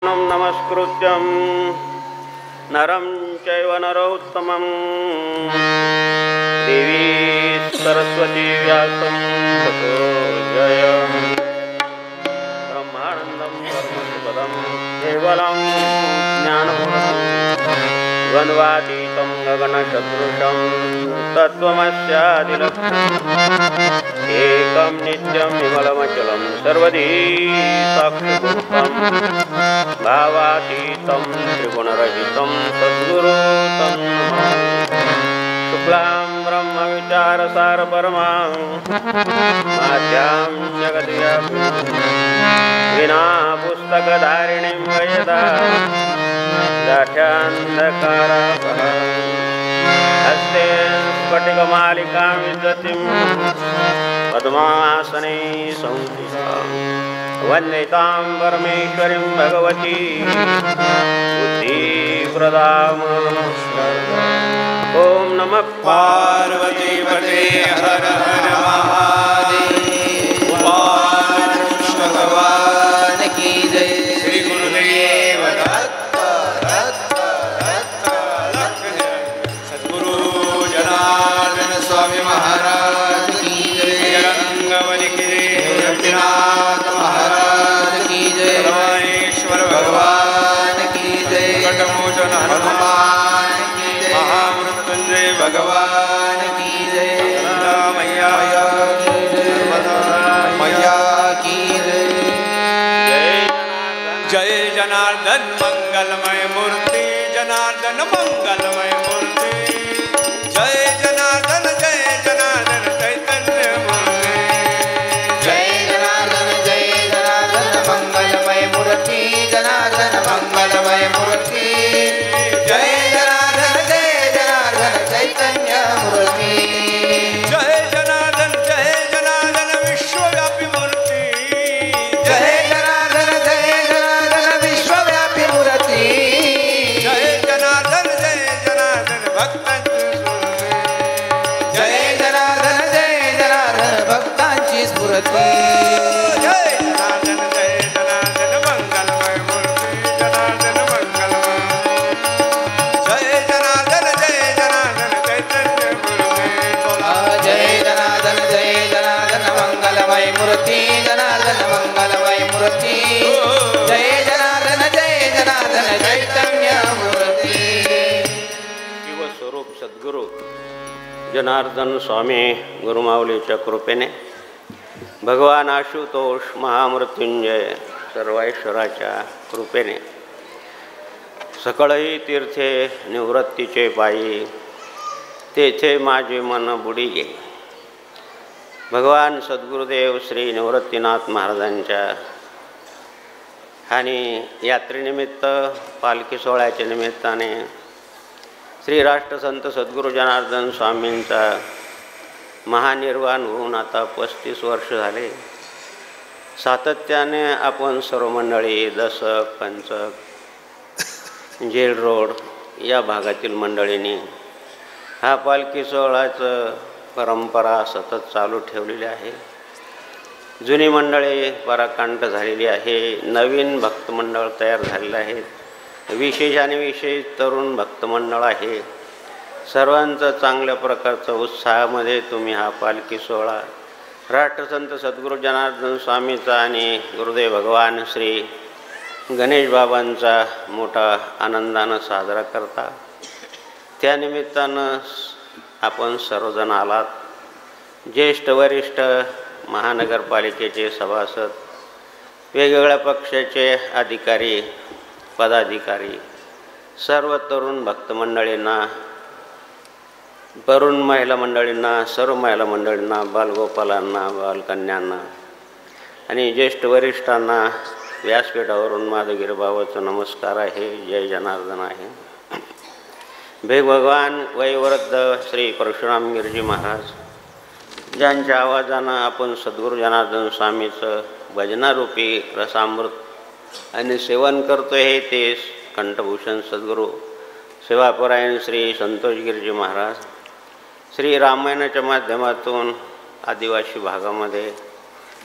नमस्कृत्यं नरं चैव नरोत्तमं देवी सरस्वती व्यासं ततो जयमुदीरये। ब्रह्मानन्दं परमसुखदं केवलं ज्ञानपूर्णं द्वन्द्वातीतं गगनसदृशं तत्त्वमस्यादिलक्ष्यम् एकं नित्यं विमलमचलं सर्वधी साक्षिभूतं भावातीतं त्रिगुणरहितं सद्गुरुं तं नमामि। शुक्लां ब्रह्मविचारसारपरमां माध्यां जगद्व्यापिनीं विना पुस्तकधारिणीं वयदा दाढ्यान्धकारापहां हस्ते स्फटिकमालिकां विदतीं पद्मासने संस्थितां वन्दितां परमेश्वरीं भगवती बुद्धिप्रदां ॐ नमः पार्वतीपते हर हर महादेव। भगवान की जय। श्री गुरुदेव दत्त सद्गुरु जनार्दन स्वामी महाराज की जय। रंगवली की रघुनाथ महाराज की जय। परमेश्वर भगवान की जय। कटमोचन हनुमान की जय। महामृत्युंजय भगवान की जय। मैया की जय। मैया की जय। जय जनार्दन मंगलमय मूर्ति जनार्दन मंगलमय मूर्ति। जय जनार्दन चैतन्य मूर्ति। जय जनार्दन मंगलमय मूर्ति जनार्दन मंगलमय मूर्ति। जय जनार्दन चैतन्य मूर्ति। जय जनार्दन विश्वव्यापी मूर्ति। जय जनार्दन विश्वव्यापी मूर्ति। जय जनार्दन भक्तांची स्मृती। जय जनार्दन भक्तांची स्मृती। जय जनार्दन मंगलमय मूर्ति जनार्दन मंगलमय। जय जनार्दन चैतन्य मूर्ति। जय जनार्दन मंगलमय मूर्ति जनार्दन मंगलमय मूर्ति। जय जनार्दन चैतन्य मूर्ति। शिवस्वरूप सद्गुरु जनार्दन स्वामी गुरुमाऊलीच्या कृपेने भगवान आशुतोष महामृत्युंजय सर्वेश्वराच्या कृपेने सकळही तीर्थे निवृत्तीचे पायी तेथे माझे मन बुडी गे। भगवान सद्गुरुदेव श्री निवृत्तीनाथ महाराजांच्या आणि यात्रेनिमित्त पालखी सोहळ्याच्या निमित्ताने श्री राष्ट्रसंत सद्गुरू जनार्दन स्वामींचा महानिर्वाण होऊन आता 35 वर्ष झाले। सातत्याने आपण सर्व मंडळी दसक पंचक जेल रोड या भागातील मंडळींनी हा पालखी सोहळ्याचं परंपरा सतत चालू ठेवलेली आहे। जुनी मंडळी पराकांठ झालेली आहे, नवीन भक्तमंडळ तयार झालेलं आहे, विशेष आणि विशेष तरुण भक्तमंडळ आहे। सर्वांचं चांगल्या प्रकारचं उत्साहामध्ये तुम्ही हा पालखी सोहळा राष्ट्रसंत सद्गुरू जनार्दन स्वामीचा आणि गुरुदेव भगवान श्री गणेश बाबांचा मोठा आनंदानं साजरा करता। त्यानिमित्तानं आपण सर्वजण आलात। ज्येष्ठ वरिष्ठ महानगरपालिकेचे सभासद, वेगवेगळ्या पक्षाचे अधिकारी पदाधिकारी, सर्व तरुण भक्तमंडळींना, तरुण महिला मंडळींना, सर्व महिला मंडळींना, बालगोपालांना, बालकन्यांना आणि ज्येष्ठ वरिष्ठांना व्यासपीठावरून माधवगिरी बाबाचा नमस्कार आहे। जय जनार्दन आहे। भगवान वयोवृद्ध श्री परशुरामगिरीजी महाराज ज्यांच्या आवाजानं आपण सद्गुरू जनार्दन स्वामीचं भजनारूपी रसामृत आणि सेवन करतो आहे ते कंठभूषण सद्गुरू सेवापरायण श्री संतोषगिरीजी महाराज श्री रामायणाच्या माध्यमातून आदिवासी भागामध्ये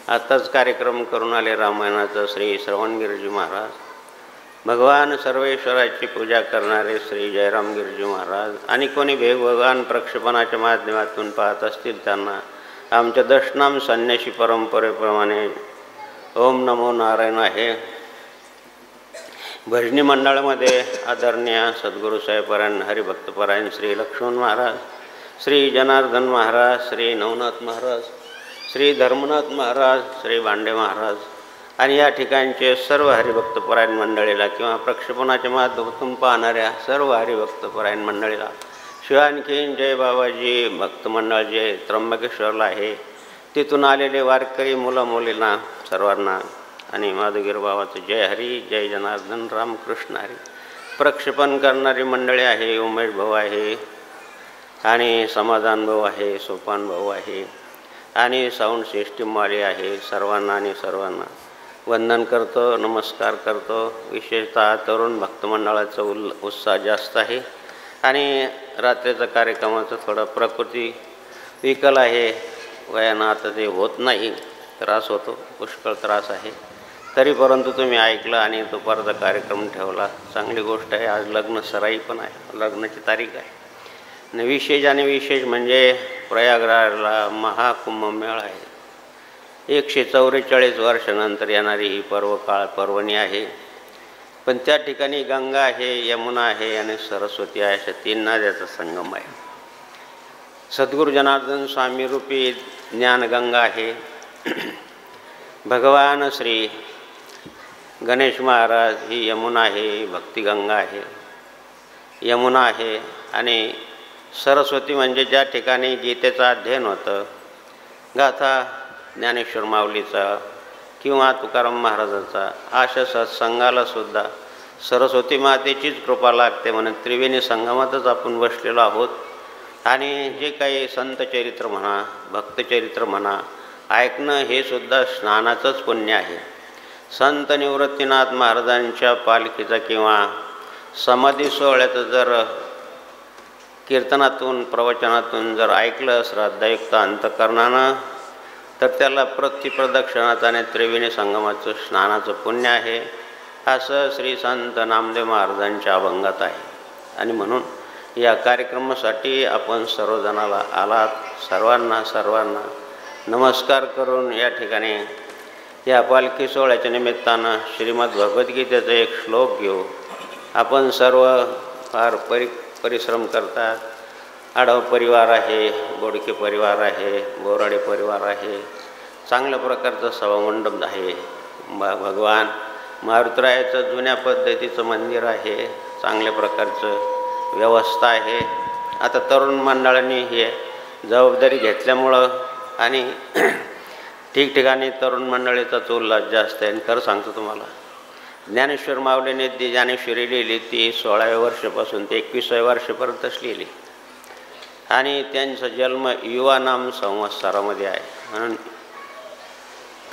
आताच कार्यक्रम करून आले रामायणाचा श्री श्रवणगिरीजी महाराज भगवान सर्वेश्वराची पूजा करणारे श्री जयराम गिरजी महाराज आणि कोणी भगवान प्रक्षेपणाच्या माध्यमातून पाहत असतील त्यांना आमच्या दशनाम संन्यासी परंपरेप्रमाणे ओम नमो नारायण आहे. भजनी मंडळामध्ये आदरणीय सद्गुरू साहेबपरायण हरिभक्तपरायण श्री लक्ष्मण महाराज, श्री जनार्दन महाराज, श्री नवनाथ महाराज, श्री धर्मनाथ महाराज, श्री भांडे महाराज आणि या ठिकाणचे सर्व हरिभक्तपरायण मंडळीला किंवा प्रक्षेपणाच्या माध्यमातून पाहणाऱ्या सर्व हरिभक्तपरायण मंडळीला शिवाय आणखीन जय बाबाजी भक्त मंडळ जे त्र्यंबकेश्वरला आहे तिथून आलेले वारकरी मुलं मुलींना सर्वांना आणि माधुगिर बाबाचं जय हरी, जय जनार्दन, रामकृष्ण हरी. प्रक्षेपण करणारी मंडळी आहे, उमेश भाऊ आहे आणि समाधान भाऊ आहे, सोपान भाऊ आहे आणि साऊंड सिस्टीमवाले आहे. सर्वांना आणि सर्वांना वंदन करतो, नमस्कार करतो. विशेषतः तरुण भक्तमंडळाचा उत्साह जास्त आहे आणि रात्रीचा कार्यक्रमाचं थोडं प्रकृती विकल आहे. वयानं आता ते होत नाही, त्रास होतो, पुष्कळ त्रास आहे. तरी परंतु तुम्ही ऐकलं आणि दुपारचा कार्यक्रम ठेवला, चांगली गोष्ट आहे. आज लग्न सराई पण आहे, लग्नाची तारीख आहे. आणि विशेष म्हणजे प्रयागराजला महाकुंभमेळा आहे. 144 वर्षानंतर येणारी ही पर्वणी आहे. पण त्या ठिकाणी गंगा आहे, यमुना आहे आणि सरस्वती आहे, अशा 3 नद्याचा संगम आहे. सद्गुरू जनार्दन स्वामी रूपी ज्ञानगंगा आहे. भगवान श्री गणेश महाराज ही यमुना आहे, भक्तिगंगा आहे, यमुना आहे. आणि सरस्वती म्हणजे ज्या ठिकाणी गीतेचं अध्ययन होतं, गाथा ज्ञानेश्वर माऊलीचा किंवा तुकाराम महाराजाचा, अशा सत्संगालासुद्धा सरस्वती मातेचीच कृपा लागते. म्हणून त्रिवेणी संगमातच आपण बसलेलो आहोत. आणि जे काही संतचरित्र म्हणा, भक्तचरित्र म्हणा, ऐकणं हे सुद्धा स्नानाचंच पुण्य आहे. संत निवृत्तीनाथ महाराजांच्या पालखीचा किंवा समाधी सोहळ्याचं जर कीर्तनातून प्रवचनातून जर ऐकलं श्रद्धायुक्त अंतःकरणानं तर त्याला प्रतिप्रदक्षिणाचं आणि त्रिवेणी संगमाचं स्नानाचं पुण्य आहे, असं श्री संत नामदेव महाराजांच्या अभंगात आहे. आणि म्हणून या कार्यक्रमासाठी आपण सर्वजणाला आलात. सर्वांना नमस्कार करून या ठिकाणी या पालखी सोहळ्याच्या निमित्तानं श्रीमद भगवद्गीतेचा एक श्लोक घेऊ. आपण सर्व फार परिश्रम करतात. आडव परिवार आहे, बोडके परिवार आहे, बोराडे परिवार आहे, चांगल्या प्रकारचं सभामंडप आहे. भगवान मारुतीरायाचं जुन्या पद्धतीचं मंदिर आहे, चांगल्या प्रकारचं व्यवस्था आहे. आता तरुण मंडळांनी हे जबाबदारी घेतल्यामुळं आणि ठिकठिकाणी तरुण मंडळीचाच उल्हास जास्त आहे. आणि खरं सांगतो तुम्हाला, ज्ञानेश्वर माऊलीने ती ज्ञानेश्वरी लिहिली ती 16व्या वर्षापासून ते 21व्या वर्षापर्यंतच लिहिली. आणि त्यांचा जन्म युवा नाम संवत्सरामध्ये आहे. म्हणून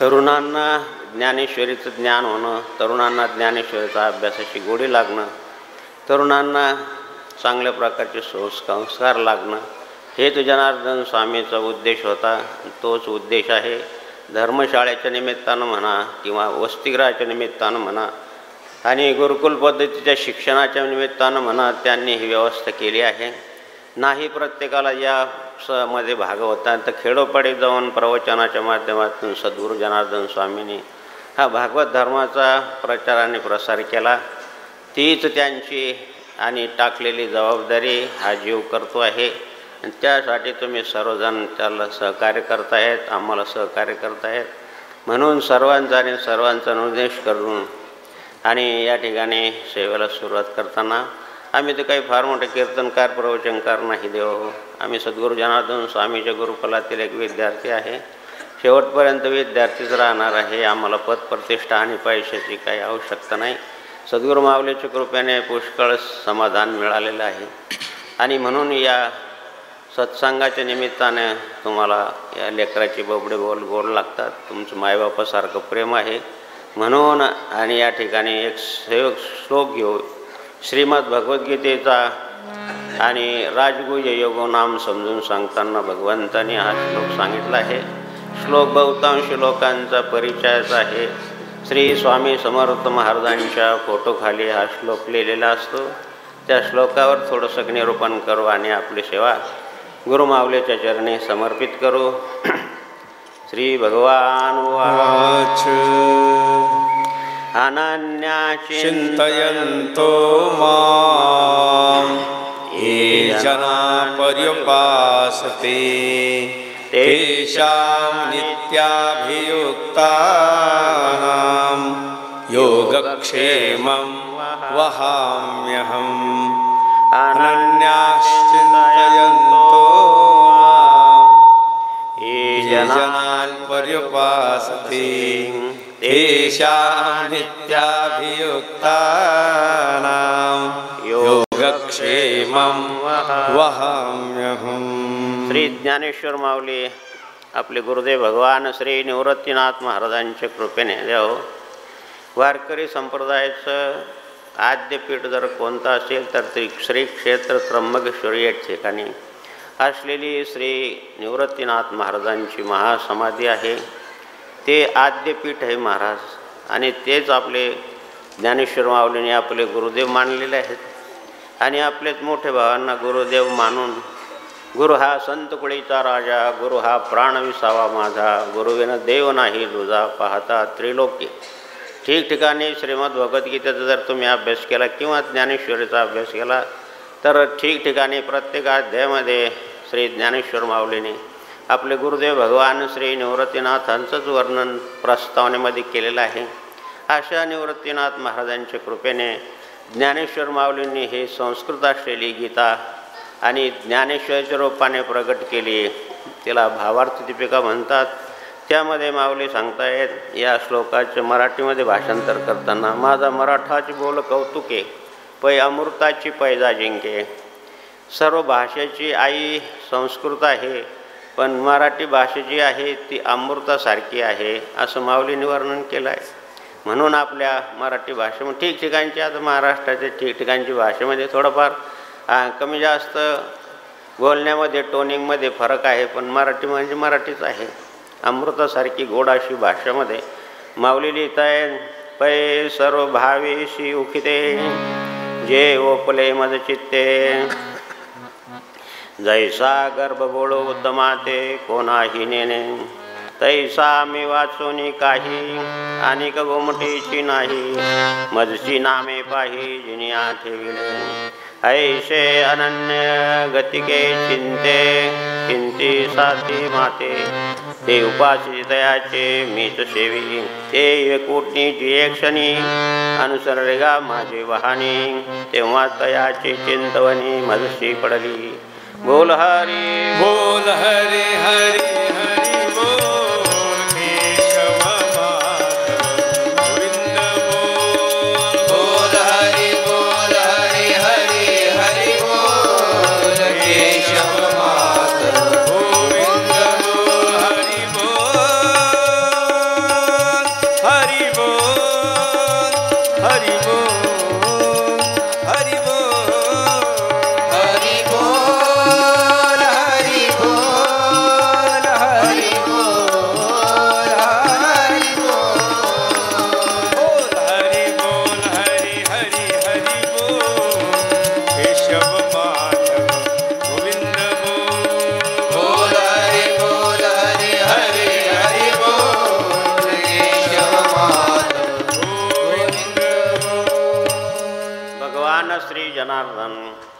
तरुणांना ज्ञानेश्वरीचं ज्ञान होणं, तरुणांना ज्ञानेश्वरीचा अभ्यासाची गोडी लागणं, तरुणांना चांगल्या प्रकारचे संस्कार लागणं, हे तो जनार्दन स्वामीचा उद्देश होता. तोच उद्देश आहे. धर्मशाळेच्या निमित्तानं म्हणा किंवा वसतिगृहाच्या निमित्तानं म्हणा आणि गुरुकुल पद्धतीच्या शिक्षणाच्या निमित्तानं म्हणा, त्यांनी ही व्यवस्था केली आहे. नाही प्रत्येकाला या मध्ये भाग होता तर खेडोपाडी जाऊन प्रवचनाच्या माध्यमातून सद्गुरू जनार्दन स्वामींनी हा भागवत धर्माचा प्रचार आणि प्रसार केला. तीच त्यांची आणि टाकलेली जबाबदारी हा जीव करतो आहे. आणि त्यासाठी तुम्ही सर्वजण त्याला सहकार्य करतायत, आम्हाला सहकार्य करतायत. म्हणून सर्वांचा निर्देश करून आणि या ठिकाणी सेवेला सुरुवात करताना आम्ही तर काही फार मोठे कीर्तनकार प्रवचनकार नाही देव. आम्ही सद्गुरू जनार्दन स्वामीच्या गुरुकुलातील एक विद्यार्थी आहे. शेवटपर्यंत विद्यार्थीच राहणार आहे. आम्हाला पदप्रतिष्ठा आणि पैशाची काही आवश्यकता नाही. सद्गुरू माऊलीच्या कृपेने पुष्कळ समाधान मिळालेलं आहे. आणि म्हणून या सत्संगाच्या निमित्ताने तुम्हाला या लेकराची बबडे गोड लागतात. तुमचं मायबापासारखं प्रेम आहे म्हणून. आणि या ठिकाणी एक श्लोक घेऊ श्रीमद भगवद्गीतेचा. आणि राजगुज योगो नाम समजून सांगताना भगवंताने हा श्लोक सांगितला आहे. श्लोक बहुतांश लोकांचा परिचयाचा आहे. श्री स्वामी समर्थ महाराजांच्या फोटोखाली हा श्लोक लिहिलेला असतो. त्या श्लोकावर थोडंसं निरूपण करू आणि आपली सेवा गुरुमाऊलीच्या चरणी समर्पित करू. श्री भगवान वाच. अनन्या चिंतयन्तो मां ये जना पर्युपासते तेषां नित्याभियुक्तानां योगक्षेमं वहाम्यहम्. अनन्याश्चिन्तयन्तो ये जनान् पर्युपासते तेषां नित्याभियुक्तानां योगक्षेमं वहाम्यहम्. श्री ज्ञानेश्वर माऊली आपले गुरुदेव भगवान श्री निवृत्तीनाथ महाराजांच्या कृपेने देव वारकरी संप्रदायाचं आद्यपीठ जर कोणतं असेल तर ते श्री क्षेत्र त्र्यंबकेश्वरी या ठिकाणी असलेली श्री निवृत्तीनाथ महाराजांची महासमाधी आहे. ते आद्यपीठ आहे महाराज आणि तेच आपले ज्ञानेश्वर माऊलीने आपले गुरुदेव मानलेले आहेत. आणि आपलेच मोठे भावांना गुरुदेव मानून गुरु हा संत कुळीचा राजा, गुरु हा प्राण विसावा माझा, गुरुविन देव नाही तुझा पाहता त्रिलोकी. ठिकठिकाणी श्रीमद भगवद्गीतेचा जर तुम्ही अभ्यास केला किंवा ज्ञानेश्वरीचा अभ्यास केला तर ठिकठिकाणी प्रत्येक अध्यायामध्ये श्री ज्ञानेश्वर माऊलीने आपले गुरुदेव भगवान श्री निवृत्तीनाथांचंच वर्णन प्रस्तावनेमध्ये केलेलं आहे. अशा निवृत्तीनाथ महाराजांच्या कृपेने ज्ञानेश्वर माऊलींनी ही संस्कृत असलेली गीता आणि ज्ञानेश्वराच्या रूपाने प्रगट केली. तिला भावार्थ दीपिका म्हणतात. त्यामध्ये माऊली सांगतायत या श्लोकाचे मराठीमध्ये भाषांतर करताना, माझा मराठाची बोल कौतुके पै अमृताची पैजा जिंके. सर्व भाषेची आई संस्कृत आहे पण मराठी भाषा जी आहे ती अमृतासारखी आहे असं माऊलीने वर्णन केलं आहे. म्हणून आपल्या मराठी भाषेमध्ये ठिकठिकाणची आता महाराष्ट्राच्या ठिकठिकाणची भाषेमध्ये थोडंफार कमी जास्त बोलण्यामध्ये टोनिंगमध्ये फरक आहे पण मराठी म्हणजे मराठीच आहे. अमृतासारखी गोड अशी भाषेमध्ये माऊली लिहित आहे. पै सर्व भावेशी उखिते जे ओपले मज चित्ते जैसा गर्भ बोळो उद्दमाते कोणाही नेणे तैसा मी वाचोनी काही अनिक गोमटीची नाही मजची नामे पाही जिनी ठेविले ऐशे अनन्य गतिके चिंते चिंती साथी माते ते उपासी दयाचे मीच सेवी ते एकूटनीची एक क्षणी अनुसरेगा माझे वाहनी तेव्हा तयाची चिंतवणी मजशी पडली. बोल हरी बोल हरी हरी हरी बोल.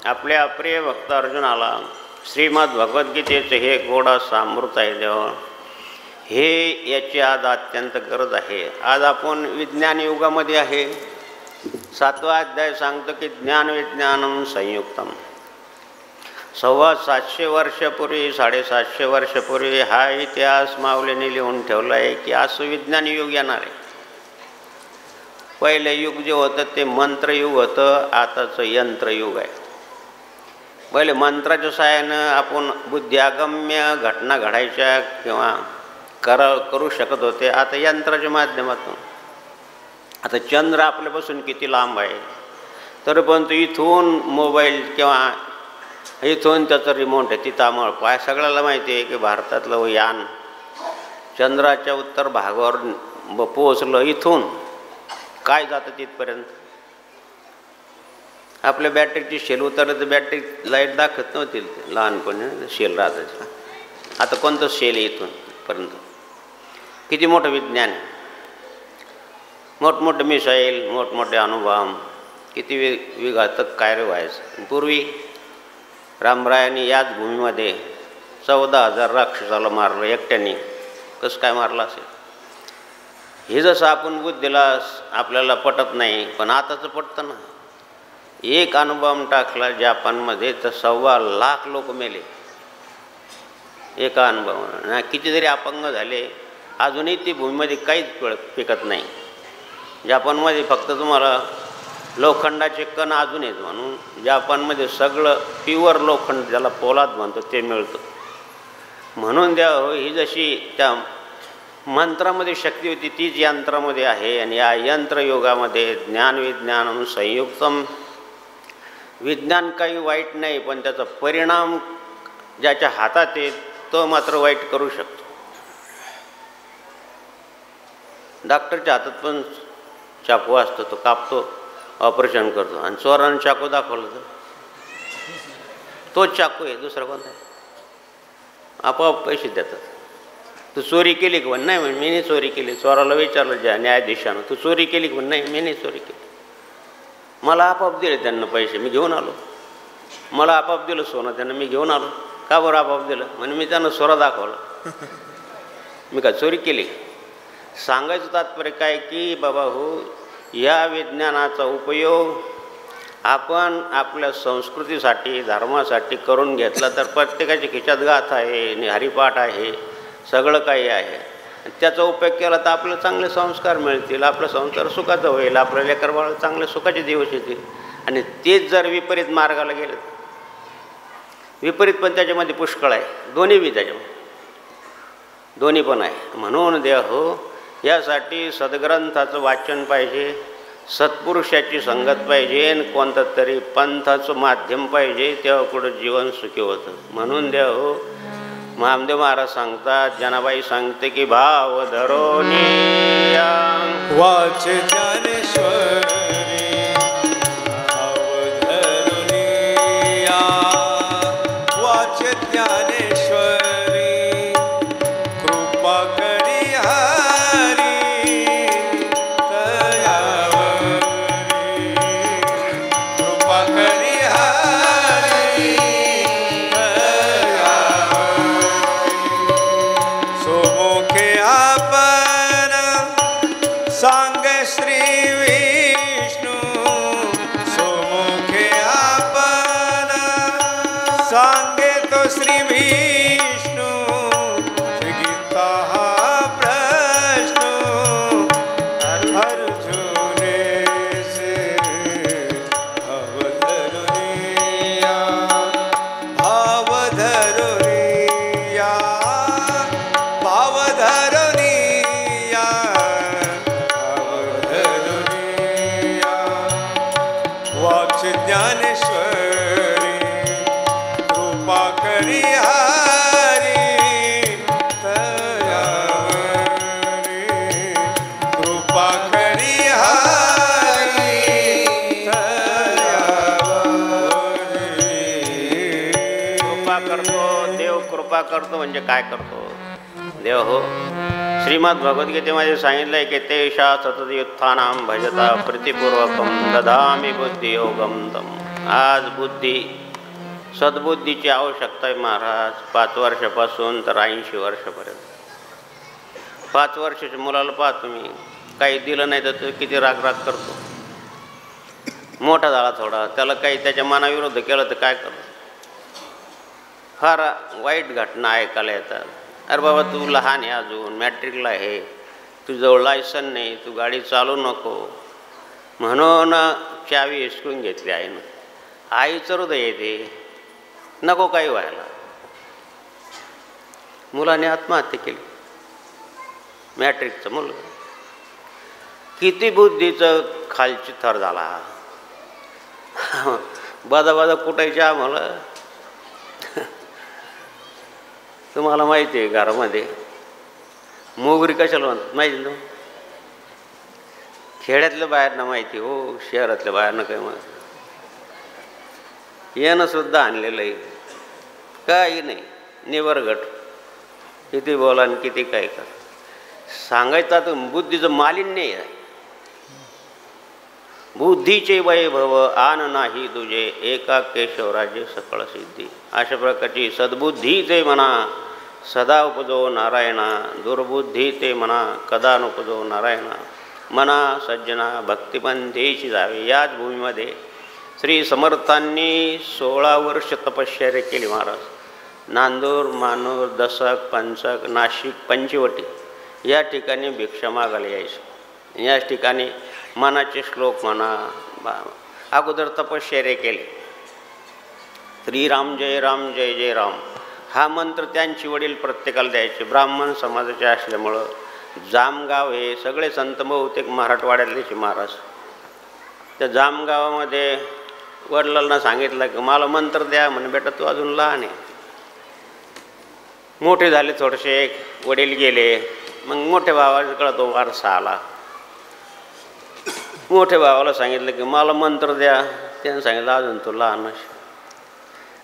आपल्या प्रिय भक्त अर्जुनाला श्रीमद भगवद्गीतेचे हे गोड असं अमृत आहे देव. हे याची आज अत्यंत गरज आहे. आज आपण विज्ञान युगामध्ये आहे. 7वा अध्याय सांगतो की ज्ञान विज्ञानम संयुक्तम. 750 वर्षापूर्वी 750 वर्षापूर्वी हा इतिहास माऊलीने लिहून ठेवला आहे की असं विज्ञान युग येणार आहे. पहिलं युग जे होतं ते मंत्रयुग होतं, आताचं यंत्रयुग आहे. पहिले मंत्राच्या सहाय्यानं आपण बुद्ध्यागम्य घटना घडायच्या किंवा करू शकत होते. आता यंत्राच्या माध्यमातून. आता चंद्र आपल्यापासून किती लांब आहे तरी पण तो इथून मोबाईल किंवा इथून त्याचं रिमोट आहे तिथं सगळ्याला माहिती आहे की भारतातलं यान चंद्राच्या उत्तर भागावर पोहोचलं इथून काय जातं तिथपर्यंत. आपल्या बॅटरीची शेल उतरलं तर बॅटरी लाईट दाखवत नव्हती लहानपणी शेल राहताची. आता कोणतं शेल आहे इथून पर्यंत. किती मोठं विज्ञान आहे. मोठमोठे मिसाईल, मोठमोठे अणुबॉम्ब, किती विघातक कार्य व्हायचं. पूर्वी रामरायांनी याच भूमीमध्ये 14,000 राक्षसाला मारलं एकट्याने. कसं काय मारलं असेल. हे जसं आपण बुद्धीला आपल्याला पटत नाही, पण आताचं पटतं ना. एक अणुबॉम्ब टाकला जपानमध्ये तर 1,25,00,000 लोक मेले एका अणुबॉम्बाने. कितीतरी अपंग झाले. अजूनही ती भूमीमध्ये काहीच पिकत नाही. जपानमध्ये फक्त तुम्हाला लोखंडाचे कण अजून आहेत, म्हणून जपानमध्ये सगळं प्युअर लोखंड, ज्याला पोलाद म्हणतो, ते मिळतं. म्हणून द्या हो, ही जशी त्या मंत्रामध्ये शक्ती होती तीच यंत्रामध्ये आहे. आणि या यंत्रयुगामध्ये ज्ञानविज्ञान संयुक्तम. विज्ञान काही वाईट नाही, पण त्याचा परिणाम ज्याच्या हातात आहे तो मात्र वाईट करू शकतो. डॉक्टरच्या हातात पण चाकू असतो, तो कापतो, ऑपरेशन करतो. आणि चोरानं चाकू दाखवलं तर तोच चाकू आहे, दुसरा कोणता आहे. आपोआप पैसे देतात. तू चोरी केली का? नाही म्हणे मी नाही चोरी केली. चोराला विचारलं ज्या न्यायाधीशानं, तू चोरी केली का? नाही मी नाही चोरी केली. मला आपोआप दिले त्यांना पैसे, मी घेऊन आलो. मला आपोआप दिलं सोनं त्यांना, मी घेऊन आलो. का बरं आपोआप दिलं? म्हणजे मी त्यांना सोरा दाखवला. मी काय चोरी केली? सांगायचं तात्पर्य काय की बाबा हो, या विज्ञानाचा उपयोग आपण आपल्या संस्कृतीसाठी, धर्मासाठी करून घेतला तर प्रत्येकाच्या खिशात गाथ आहे आणि हरिपाठ आहे, सगळं काही आहे. त्याचा उपयोग केला तर आपल्याला चांगले संस्कार मिळतील, आपला संसार सुखाचा होईल, आपल्या लेकरबाळाला चांगले सुखाचे दिवस येतील. आणि तेच जर विपरीत मार्गाला गेले, विपरीत पण त्याच्यामध्ये पुष्कळ आहे. दोन्ही बी त्याच्यामध्ये दोन्ही पण आहे. म्हणून द्या हो, यासाठी सद्ग्रंथाचं वाचन पाहिजे, सत्पुरुषाची संगत पाहिजे, आणि कोणतं तरी पंथाचं माध्यम पाहिजे, तेव्हा कुठं जीवन सुखी होतं. म्हणून द्या हो, महादेव महाराज सांगतात, जनाबाई सांगते की भाव धरोनी वाच ज्ञानेश्वरी, भाव धरोनी वाच ज्ञानेश्वरी, कृपा करी हरी दयावरी, कृपा करी हरी सांगे श्री विष्णू, सोमुखे आपण सांगे तो श्री विष्णू, गीता हा प्रश्न अर्जुने से अवधरुनिया, अवधरुनिया, अवधरुनिया, वाच ज्ञानेश्वरी, कृपा करी हरी दयावरी, कृपा करी हरी दयावरी. कृपा करतो देव. कृपा करतो म्हणजे काय करतो देव हो. श्रीमद भगवद्गीतेमध्ये सांगितलं आहे की तेषा सततयुत्थानां भजता प्रीतिपूर्वकं ददामि बुद्धियोगं तम्. आज बुद्धी, सद्बुद्धीची आवश्यकता आहे महाराज. 5 वर्षापासून तर 80 वर्षापर्यंत. 5 वर्षाच्या मुलाला पाहा तुम्ही, काही दिलं नाही तर तो किती राग करतो. मोठा झाला थोडा, त्याला काही त्याच्या मनाविरुद्ध केलं तर काय करतो. फार वाईट घटना ऐकायला येतात. अरे बाबा तू लहान आहे, अजून मॅट्रिकला आहे, तुझ्याजवळ लायसन नाही, तू गाडी चालू नको म्हणून चावी हिसकून घेतली आईनं. आईचं हृदय येते, नको काही व्हायला. मुलाने आत्महत्या केली, मॅट्रिकचं मुलं. किती बुद्धीचं खालची थर झाला. बादा कुटायचे आम्हाला. तुम्हाला माहिती आहे घरामध्ये मोगरी कशाला म्हणतात माहिती ना? खेड्यातल्या बाहेरनं माहिती हो, शहरातल्या बाहेरनं काही माहिती. येणं सुद्धा आणलेलं आहे, काही नाही, निवरगट. किती बोला आणि किती काय कर, सांगायचं तर बुद्धीचं मालिन्य आहे. बुद्धीचे वैभव आन नाही तुझे, एका केशवराजे सकळ सिद्धी. अशा प्रकारची सद्बुद्धी ते म्हणा सदा उपजो नारायणा, दुर्बुद्धी ते म्हणा कदा नुपजो नारायणा. मना सज्जना भक्तिपंथीची जावे. याच भूमीमध्ये श्री समर्थांनी 16 वर्ष तपश्चर्या केली महाराज. नांदूर, मानूर, दसक, पंचक, नाशिक, पंचवटी या ठिकाणी भिक्षा मागायला यायचं. याच ठिकाणी मनाचे श्लोक म्हणा, अगोदर तपश्चर्या केले. श्रीराम जय राम जय जय राम हा मंत्र त्यांची वडील प्रत्येकाला द्यायचे. ब्राह्मण समाजाचे असल्यामुळं जामगाव हे सगळे संत बहुतेक मराठवाड्यातलेच महाराज. त्या जामगावामध्ये वडिलांना सांगितलं की मला मंत्र द्या. म्हणे बेटा तू अजून लहान आहे. मोठे झाले थोडेसे, वडील गेले. मग मोठ्या भावाकडे तो वारसा आला. मोठ्या भावाला सांगितलं की मला मंत्र द्या. त्यानं सांगितलं अजून तू लहान.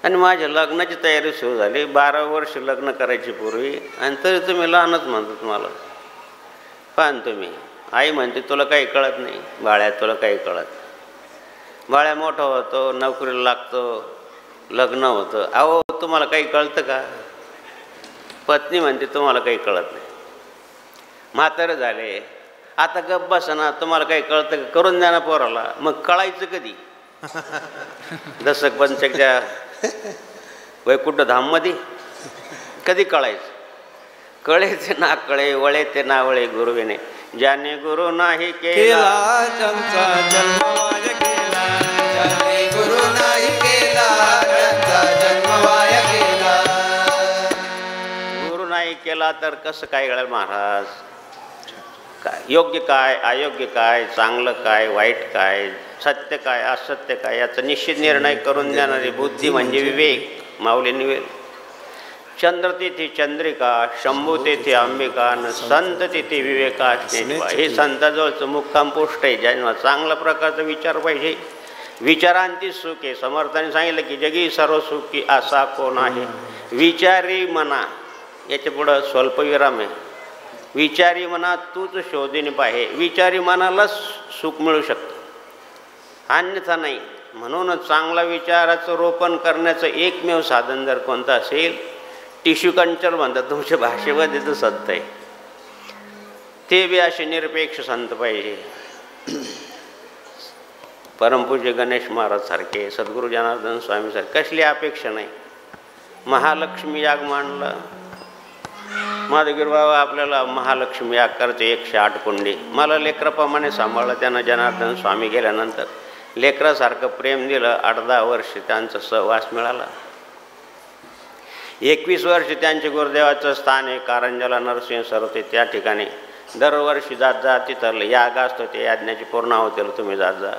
आणि माझ्या लग्नाची तयारी सुरू झाली. 12 वर्ष लग्न करायची पूर्वी, आणि तरी तुम्ही लहानच म्हणतो. तुम्हाला पाहन तुम्ही. आई म्हणते तुला काही कळत नाही बाळ्या, तुला काही कळत. बाळ्या मोठा होतो, नोकरीला लागतो, लग्न होतं. अहो तुम्हाला काही कळतं का? पत्नी म्हणते तुम्हाला काही कळत नाही. म्हातारे झाले, आता गप्प बसा ना, तुम्हाला काही कळतं का? करून द्या ना पोराला. मग कळायचं कधी? दसक पंचकच्या वैकुंठ धाममध्ये कधी कळायचं? कळे ते ना कळे, वळे ते ना वळे, गुरुविने ज्याने गुरु नाही केला त्यांचा जन्म वाया गेला. ज्याने गुरु नाही केला त्यांचा जन्म वाया गेला. गुरु नाही केला तर कसं काय कळेल महाराज? काय योग्य काय, अयोग्य काय, चांगलं काय, वाईट काय, सत्य काय, असत्य काय याचा निश्चित निर्णय करून देणारी बुद्धी म्हणजे विवेक. माऊली निवेल. चंद्र तिथे चंद्रिका, शंभू तेथे अंबिका, न संत तिथे विवेका. हे संताजवळचं मुक्काम पोस्ट आहे. ज्यांना चांगल्या प्रकारचा विचार पाहिजे. विचारांती सुख आहे. समर्थाने सांगितलं की जगी सर्व सुखी असा कोण आहे? विचारी मना. याच्या पुढं स्वल्पविराम आहे. विचारी मना तूच शोधीन पाहे. विचारी मनालाच सुख मिळू शकतं, अन्यथा नाही. म्हणूनच चांगला विचाराचं रोपण करण्याचं एकमेव साधन जर कोणतं असेल, टिश्यू कल्चर म्हणतात तुमच्या भाषेमध्ये, तर संत आहे. ते बी असे निरपेक्ष संत पाहिजे. परमपूज्य गणेश महाराज सारखे, सद्गुरू जनार्दन स्वामी सारखे. कसली अपेक्षा नाही. महालक्ष्मी याग मांडलं. माधवगिरी बाबा आपल्याला महालक्ष्मी याग करते. 108 कुंडी. मला लेकराप्रमाणे सांभाळलं त्यांना. जनार्दन स्वामी गेल्यानंतर लेकरासारखं प्रेम दिलं. 8-10 वर्ष त्यांचा सहवास मिळाला. 21 वर्ष त्यांचे गुरुदेवाचं स्थान आहे कारंजाला नरसिंह सरते. त्या ठिकाणी दरवर्षी जात जा. तिथं याग असतो, ते याज्ञाची पूर्णाहुतीला तुम्ही जात जा.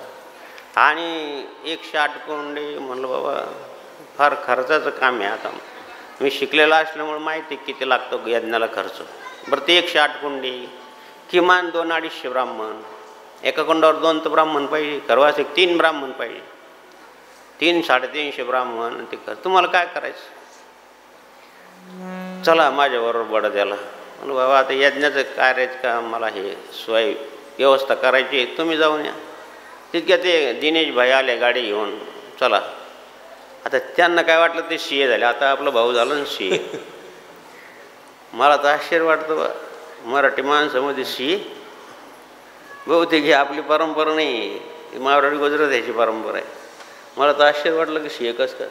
आणि 108 कुंडी म्हणलं बाबा फार खर्चाचं काम आहे. आता मी शिकलेला असल्यामुळे माहिती किती लागतो यज्ञाला खर्च. बरं ते 108 कुंडी, किमान 200-250 ब्राह्मण. एका कुंडावर 2 तर ब्राह्मण पाहिजे. करवास 3 ब्राह्मण पाहिजे. 300-350 ब्राह्मण. ते तुम्हाला काय करायचं? चला माझ्याबरोबर बडं द्याला. म्हणून बाबा आता यज्ञाचं कार्याचं का मला हे सोय व्यवस्था करायची, तुम्ही जाऊन या. तितक्या ते दिनेश भाई आले गाडी घेऊन. चला. आता त्यांना काय वाटलं ते सीए झाले. आता आपलं भाऊ झालं ना सीए. मला तर आश्चर्य वाटतं बा, मराठी माणसामध्ये सीए. बहुतेक ही आपली परंपरा नाही, मारवाडी गुजरात ह्याची परंपरा आहे. मला तर आश्चर्य वाटलं की सीए कसं काय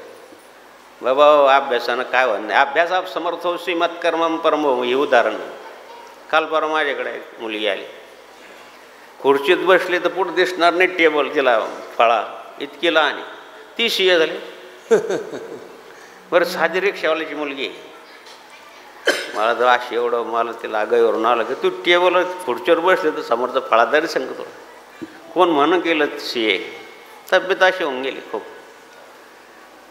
बाबा. अभ्यासानं काय होत नाही. अभ्यासात समर्थोसी मत्कर्मम परमो, हे उदाहरण. काल परवा माझ्याकडे एक मुलगी आली. खुर्चीत बसली तर पुढं दिसणार नाही टेबल, तिला फळा इतकी लहान. ती सीए झाली. बरं साधी रिक्षावाल्याची मुलगी. मला तर अशी एवढं मला तिला आगाईवरून आलं की तू टेबल खुर्चीवर बसले तर समोरचा फळादारी सांगतो. कोण म्हणून केलं सीए? तब्येत अशी होऊन गेली खूप.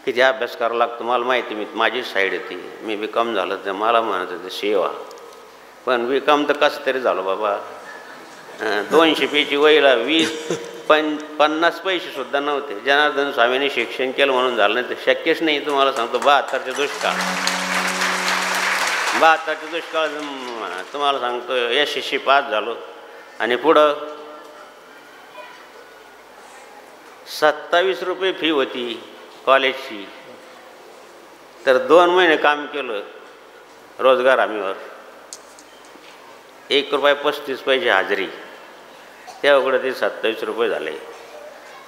किती अभ्यास करावा लागतो मला माहिती. मी माझी साईड येते. मी BCom झालं तर मला म्हणत होते सीए व्हा. पण BCom तर कसं तरी झालं बाबा. 200 पेची वहीला 50 पैसे सुद्धा नव्हते. जनार्दन स्वामींनी शिक्षण केलं म्हणून झालं नाही, तर शक्यच नाही. तुम्हाला सांगतो 72चे दुष्काळ, 72चे दुष्काळ तुम्हाला सांगतो. यशस्वी पास झालो आणि पुढं 27 रुपये फी होती कॉलेजची. तर 2 महिने काम केलं रोजगार हमीवर, ₹1.35 हाजरी. त्यावेळेकडे ते 27 रुपये झाले.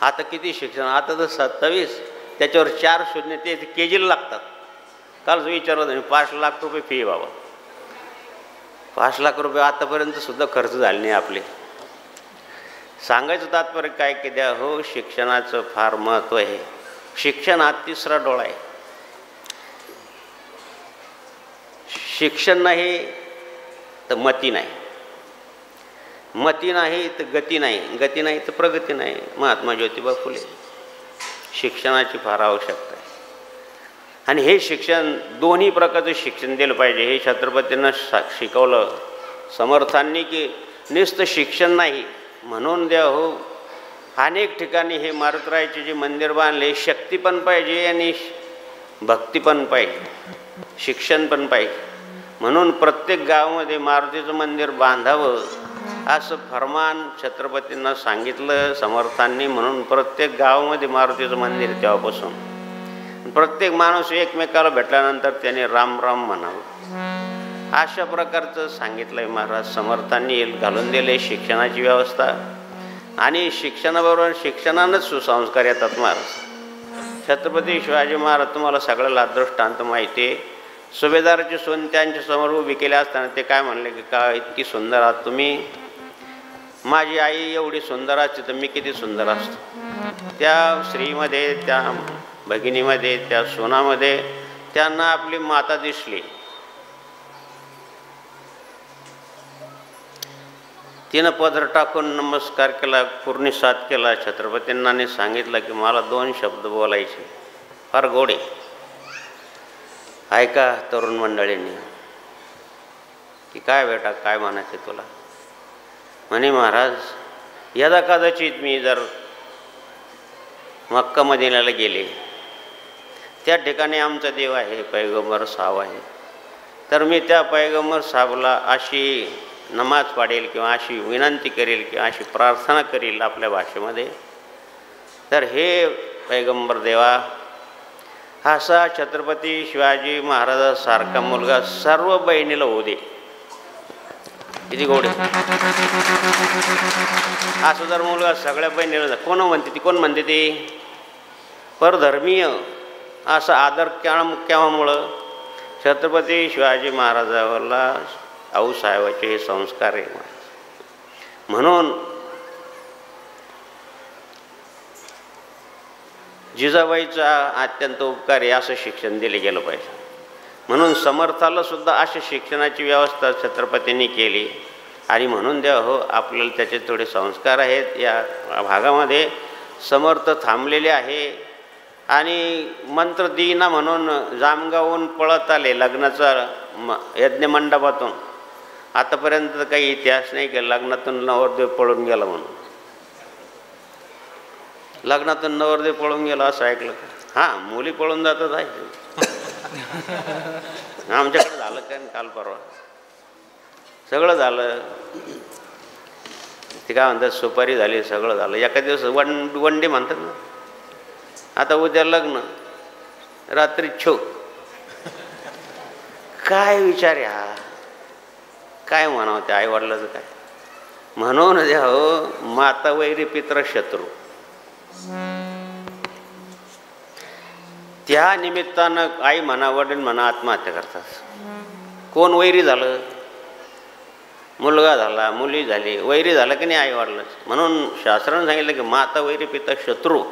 आता किती शिक्षण? आता तर 27, त्याच्यावर 4 शून्य ते केजीला लागतात. कालच विचारलं नाही. 5 लाख रुपये फी आहे बाबा. 5 लाख रुपये आतापर्यंत सुद्धा खर्च झाले नाही आपले. सांगायचं तात्पर्य काय की द्या हो, शिक्षणाचं फार महत्त्व आहे. शिक्षण हा तिसरा डोळा आहे. शिक्षण नाही तर मती नाही, मती नाही तर गती नाही, गती नाही तर प्रगती नाही. महात्मा ज्योतिबा फुले. शिक्षणाची फार आवश्यकता आहे. आणि हे शिक्षण दोन्ही प्रकारचं शिक्षण दिलं पाहिजे. हे छत्रपतींना शिकवलं समर्थांनी की नुसतं शिक्षण नाही म्हणून द्या हो. अनेक ठिकाणी हे मारुतरायाचे जे मंदिर बांधले, शक्ती पण पाहिजे आणि भक्ती पण पाहिजे, शिक्षण पण पाहिजे. म्हणून प्रत्येक गावामध्ये मारुतीचं मंदिर बांधावं असं फरमान छत्रपतींना सांगितलं समर्थांनी. म्हणून प्रत्येक गावामध्ये मारुतीचं मंदिर तेव्हापासून प्रत्येक माणूस एकमेकाला भेटल्यानंतर त्याने राम राम म्हणावं, अशा प्रकारचं सांगितलं आहे महाराज समर्थांनी. घालून दिले शिक्षणाची व्यवस्था. आणि शिक्षणाबरोबर शिक्षणानंच सुसंस्कार येतात महाराज. छत्रपती शिवाजी महाराज तुम्हाला सगळ्याला दृष्टांत माहिती आहे. सुभेदाराची सून त्यांच्या समोर उभी केली असताना ते काय म्हणले की का इतकी सुंदर आहात तुम्ही, माझी आई एवढी सुंदर असते तर मी किती सुंदर असतो. त्या स्त्रीमध्ये, त्या भगिनीमध्ये, त्या सोनामध्ये त्यांना आपली माता दिसली. तिनं पदर टाकून नमस्कार केला, पूर्णिसाद केला. छत्रपतींना सांगितलं की मला 2 शब्द बोलायचे, फार गोडे. ऐका तरुण मंडळींनी. की काय बेटा, काय म्हणायचे तुला? म्हणे महाराज, यदा कदाचित मी जर मक्का मदिनाला गेले, त्या ठिकाणी आमचा देव आहे पैगंबर साहेब आहे, तर मी त्या पैगंबर साहेबला अशी नमाज पाडेल किंवा अशी विनंती करेल किंवा अशी प्रार्थना करेल आपल्या भाषेमध्ये, तर हे पैगंबर देवा, असा छत्रपती शिवाजी महाराजासारखा मुलगा सर्व बहिणीला होऊ दे. किती गोडे. असं जर मुलगा सगळ्या बहिणीला, कोण म्हणते ती, कोण म्हणते ती परधर्मीय, असा आदर केव्हामुळं छत्रपती शिवाजी महाराजावरला आऊसाहेबाचे हे संस्कार आहे. म्हणून जिजाबाईचा अत्यंत उपकार आहे असं शिक्षण दिले गेलं पाहिजे. म्हणून समर्थाला सुद्धा अशा शिक्षणाची व्यवस्था छत्रपतींनी केली. आणि म्हणून द्या हो, आपल्याला त्याचे थोडे संस्कार आहेत. या भागामध्ये समर्थ थांबलेले आहे. आणि मंत्र देईना म्हणून जामगावहून पळत आले लग्नाचा यज्ञमंडपातून. आतापर्यंत काही इतिहास नाही की लग्नातून नवरदेव पळून गेला म्हणून. लग्नातून नवरदेव पळून गेला असं ऐकलं का? हां, मुली पळून जातात आहे. आमच्याकडे झालं काय काल परवा सगळं झालं. ते काय म्हणतात, सुपारी झाली, सगळं झालं. एका दिवस वन डे म्हणतात ना. आता उद्या लग्न, रात्री छो. काय विचार हा, काय म्हणावं त्या आईवडिलाचं काय. म्हणून द्या हो, माता वैरी पित्र शत्रू. त्या निमित्तानं आई म्हणा, वडील म्हणा, आत्महत्या करतात. कोण वैरी झालं? मुलगा झाला, मुली झाली, वैरी झालं की नाही आई वडिलाच. म्हणून शास्त्रानं सांगितलं की माता वैरी पिता शत्रू.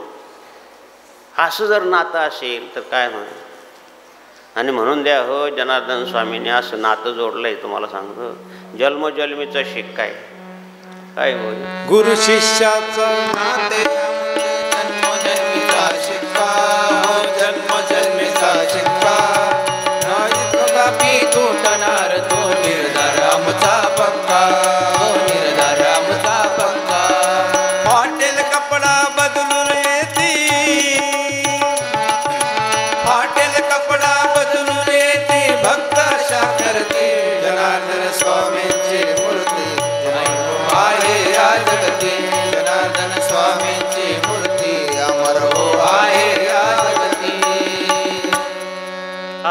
असं जर नातं असेल तर काय म्हणे. आणि म्हणून द्या हो, जनार्दन स्वामींनी असं नातं जोडलं आहे. तुम्हाला सांगतो, जन्मोजन्मीचा शिक्का आहे. काय होय, गुरु शिष्याचं नाते, जन्मोजन्मीचा शिक्का, जन्मोजन्मीचा शिक्का. तुटणार तो निर्धार आमचा पक्का, निर्धार आमचा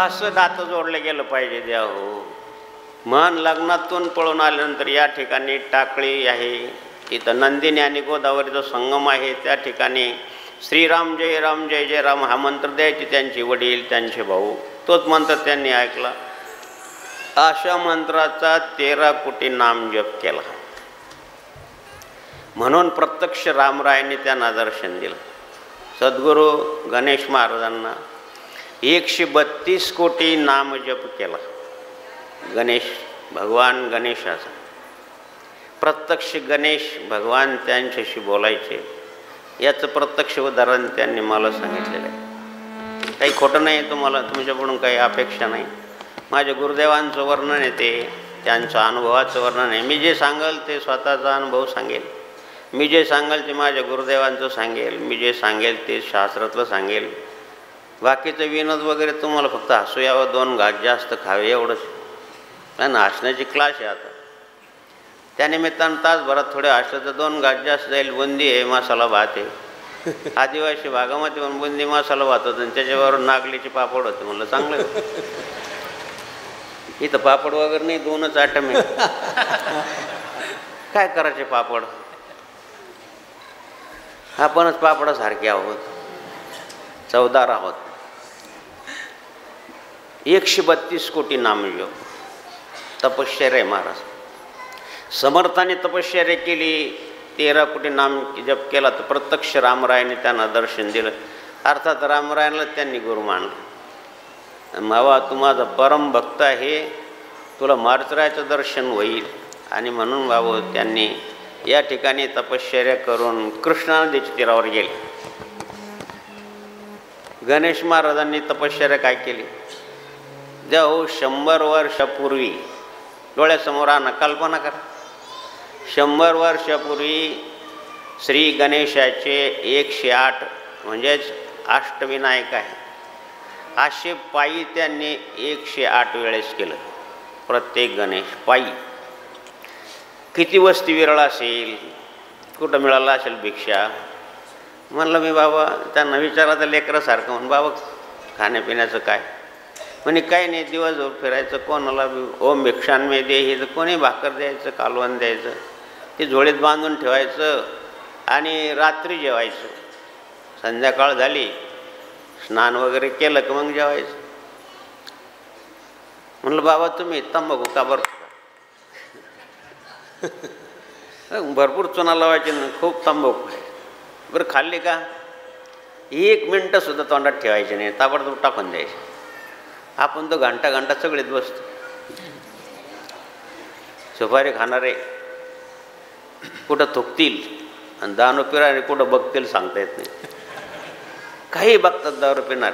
असं नातं जोडलं गेलं पाहिजे द्या हो. मन लग्नातून पळून आल्यानंतर या ठिकाणी टाकळी आहे, तिथं नंदिनी आणि गोदावरीचा संगम आहे. त्या ठिकाणी श्रीराम जय राम जय जय राम हा मंत्र द्यायचे त्यांचे वडील, त्यांचे भाऊ. तोच मंत्र त्यांनी ऐकला. अशा मंत्राचा 13 कोटी नाम जप केला. म्हणून प्रत्यक्ष रामरायांनी त्यांना दर्शन दिलं. सद्गुरू गणेश महाराजांना 132 कोटी नामजप केला. गणेश भगवान गणेशाचा प्रत्यक्ष गणेश भगवान त्यांच्याशी बोलायचे. याचं प्रत्यक्ष उदाहरण त्यांनी मला सांगितलेलं आहे. काही खोटं नाही, तुम्हाला तुमच्याकडून काही अपेक्षा नाही. माझ्या गुरुदेवांचं वर्णन आहे ते, त्यांचं अनुभवाचं वर्णन आहे. मी जे सांगेल ते स्वतःचा अनुभव सांगेल, मी जे सांगेल ते माझ्या गुरुदेवांचं सांगेल, मी जे सांगेल ते शास्त्रातलं सांगेल. बाकीचं विनोद वगैरे तुम्हाला फक्त हसू यावं, 2 घास जास्त खावे एवढंच. आणि हसण्याची क्लास आहे आता. त्यानिमित्तानं तासभरात थोडे हसलं तर 2 घास जास्त जाईल. बुंदी आहे, मसाला भात आहे. आदिवासी भागामध्ये पण बुंदी मसाला भात होतं आणि त्याच्यावर नागलीचे पापड होते. म्हणलं चांगलं आहे. इथं पापड वगैरे नाही, 2च आयटम आहे. काय करायचे पापड? आपणच पापडासारखे आहोत, चवदार आहोत. 132 कोटी नामजप तपश्चर्या आहे महाराज. समर्थाने तपश्चर्या केली, 13 कोटी नाम जप केला. तर प्रत्यक्ष रामरायाने त्यांना दर्शन दिलं. अर्थात रामरायांना त्यांनी गुरु मानलं. बाबा तू माझा परम भक्त आहे, तुला मारुतीरायाचं दर्शन होईल. आणि म्हणून बाबा त्यांनी या ठिकाणी तपश्चर्या करून कृष्णा नदीच्या तीरावर गेले. गणेश महाराजांनी तपश्चर्या काय केली? जेव्हा 100 वर्षापूर्वी डोळ्यासमोर आणा, कल्पना करा. 100 वर्षापूर्वी श्री गणेशाचे 108 म्हणजेच अष्टविनायक आहे. असे पायी त्यांनी 108 वेळेस केलं. प्रत्येक गणेश पायी. किती वस्ती विरळ असेल, कुठं मिळालं असेल भिक्षा. म्हणलं मी बाबा त्यांना विचारायचं लेकरासारखं, म्हणून बाबा खाण्यापिण्याचं काय? म्हणे काही नाही, दिवसभर फिरायचं, कोणाला ओम भिक्षांमे दे हे तर कोणी भाकर द्यायचं, कालवण द्यायचं, ते झोळीत बांधून ठेवायचं आणि रात्री जेवायचं. संध्याकाळ झाली, स्नान वगैरे केलं की मग जेवायचं. म्हणलं बाबा तुम्ही तंबाखू का बरं? भरपूर चुना लावायचे ना, खूप तंबाखू आहे. बरं खाल्ली का? 1 मिनटंसुद्धा तोंडात ठेवायचे नाही, ताबडतोब टाकून द्यायचे. आपण तो घंटा घंटा सगळीत बसतो. सुपारी खाणारे कुठं थुकतील आणि दारू पिणारे कुठं बघतील सांगता येत नाही. काही बघतात दारू पिणार.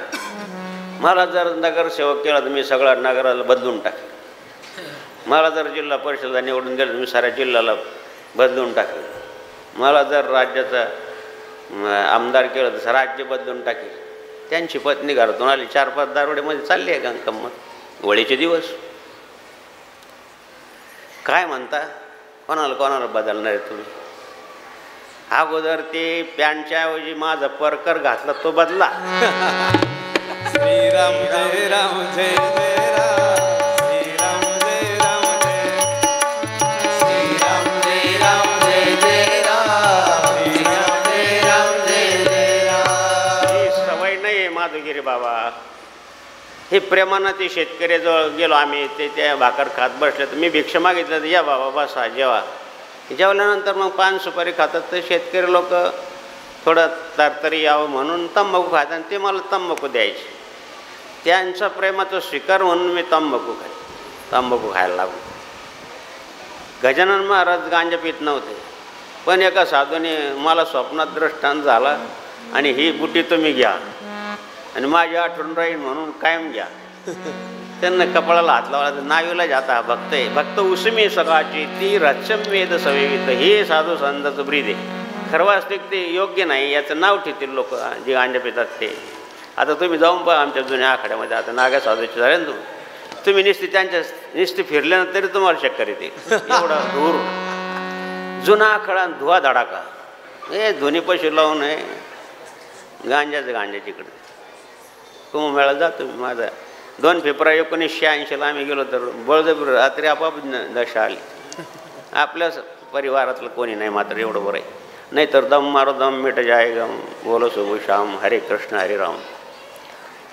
मला जर नगरसेवक केला तर मी सगळ्या नगराला बदलून टाकेन. मला जर जिल्हा परिषदला निवडून दिलं तर मी साऱ्या जिल्ह्याला बदलून टाकेन. मला जर राज्याचा आमदार केलं तर राज्य बदलून टाकेल. त्यांची पत्नी घरातून आली, 4-5 दारुड्यामध्ये चालली आहे गंगम्मत. होळीचे दिवस काय म्हणता? कोणाला कोणाला बदलणार आहे तुम्ही? अगोदर ते पॅन्टच्या ऐवजी माझा परकर घातला तो बदला. श्रीराम जय राम जय जय राम, श्रीराम जय राम जय, श्रीराम जय राम जय जय राम, श्रीराम जय राम जय जय राम. ही सवय नाही आहे माधुगिरी बाबा. हे प्रेमानं ते शेतकऱ्याजवळ गेलो आम्ही, ते त्या भाकर खात बसले. तर मी भिक्षा मागितलं तर या बाबा बसा जेवा. जेवल्यानंतर मग पान सुपारी खातात. तर शेतकरी लोक थोडं तरतरी यावं म्हणून तंबाखू खातात आणि ते मला तंबाखू द्यायचे. त्यांचा प्रेमाचा स्वीकार म्हणून मी तंबाखू खायला लागलो. गजानन महाराज गांजा पित नव्हते, पण एका साधूने मला स्वप्नात दृष्टांत झाला आणि ही बुटी तुम्ही घ्या आणि माझी आठवण राहील म्हणून कायम घ्या. त्यांना कपाळाला हात लावला. तर नावीला जाता भक्त आहे, भक्त उसमी सकाळची ती रचम वेद सवेवित, हे साधू संतांचं ब्रीद आहे. खरं वास्तविक ते योग्य नाही याचं नाव ठेवतील लोक जे गांजा पितात ते. आता तुम्ही जाऊन पहा आमच्या जुन्या आखाड्यामध्ये. आता नागा साधूचे झाले ना तुम्ही निस्ती त्यांच्या निस्ती फिरल्यानंतर तरी तुम्हाला चक्कर येते. एवढा दूर जुना आखाडा धुवा धडाका. हे धुनी पैसे लावून आहे गांजाचं गांजाच्या इकडे. कुंभमेळा जा तुम्ही. माझा 2 फेब्रुवारी 1986ला आम्ही गेलो तर बळजबरी रात्री आपोआप दशा आली. आपल्या परिवारातलं कोणी नाही मात्र एवढं बरं आहे. नाही तर दम मारो दम मिट जाएगा बोलो सुबह शाम हरे कृष्ण हरे राम.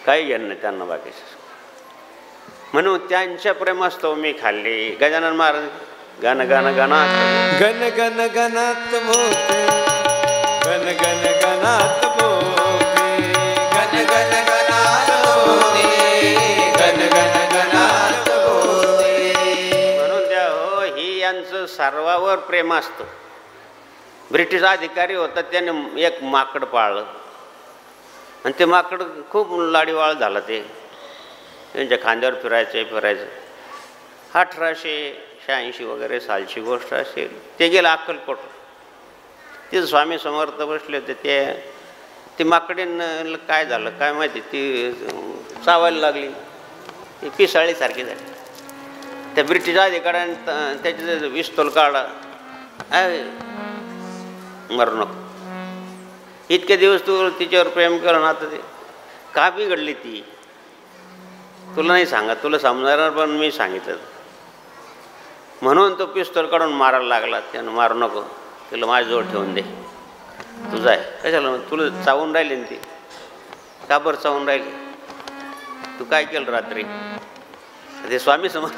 काही घेणं नाही त्यांना बाकीचं. म्हणून त्यांच्या प्रेमास्तव मी खाल्ली. गजानन महाराज गण गण गणात गण गण गणात मोते गण गण गणात मोते गण गण गणात मोते गण गण गणात मोते. म्हणून द्या हो ही यांचं सर्वावर प्रेम असतं. ब्रिटिश अधिकारी होता त्याने एक माकड पाळलं आणि ते माकड खूप लाडीवाळ झालं. ते त्यांच्या खांद्यावर फिरायचं. 1886 वगैरे सालची गोष्ट असेल. ते गेलं अक्कलकोट. तिथं स्वामी समर्थ बसले होते. ते माकडीन काय झालं काय माहिती ती चावायला लागली. ती पिसाळीसारखी झाली. त्या ब्रिटिश अधिकाऱ्याने त्याचे पिस्तूल काढा मरू नको. इतके दिवस तू तिच्यावर प्रेम कर ना. आता ते का बिघडली ती तुला नाही सांगत. तुला समजणार पण मी सांगितलं. म्हणून तो पिस्तूल काढून मारायला लागला. त्यानं मारू नको तुला माझ्याजवळ ठेवून दे. तुझा आहे कशाला तुला चावून राहिली ना ती. का बरं चावून राहिली. तू काय केलं रात्री. ते स्वामी समर्थ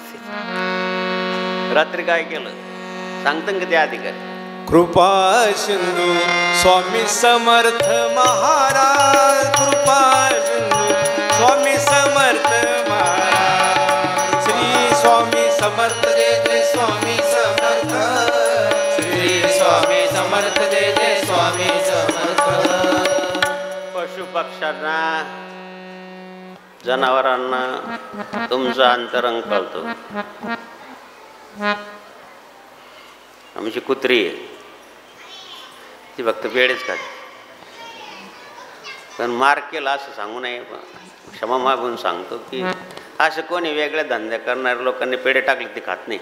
रात्री काय केलं सांगतं का ते अधिकारी. कृपा सिंधू स्वामी समर्थ महाराज कृपा सिंधू स्वामी समर्थ महाराज. श्री स्वामी समर्थ जय जय स्वामी समर्थ. श्री स्वामी समर्थ जय जय स्वामी समर्थ. पशु पक्ष्यांना जनावरांना तुमचं अंतरंग कळतो. आमची कुत्री आहे ती फक्त बेडेच खाते. पण मार केला असं सांगू नये. क्षमा मागून सांगतो की असं कोणी वेगळ्या धंद्या करणाऱ्या लोकांनी पेढे टाकले ती खात नाही.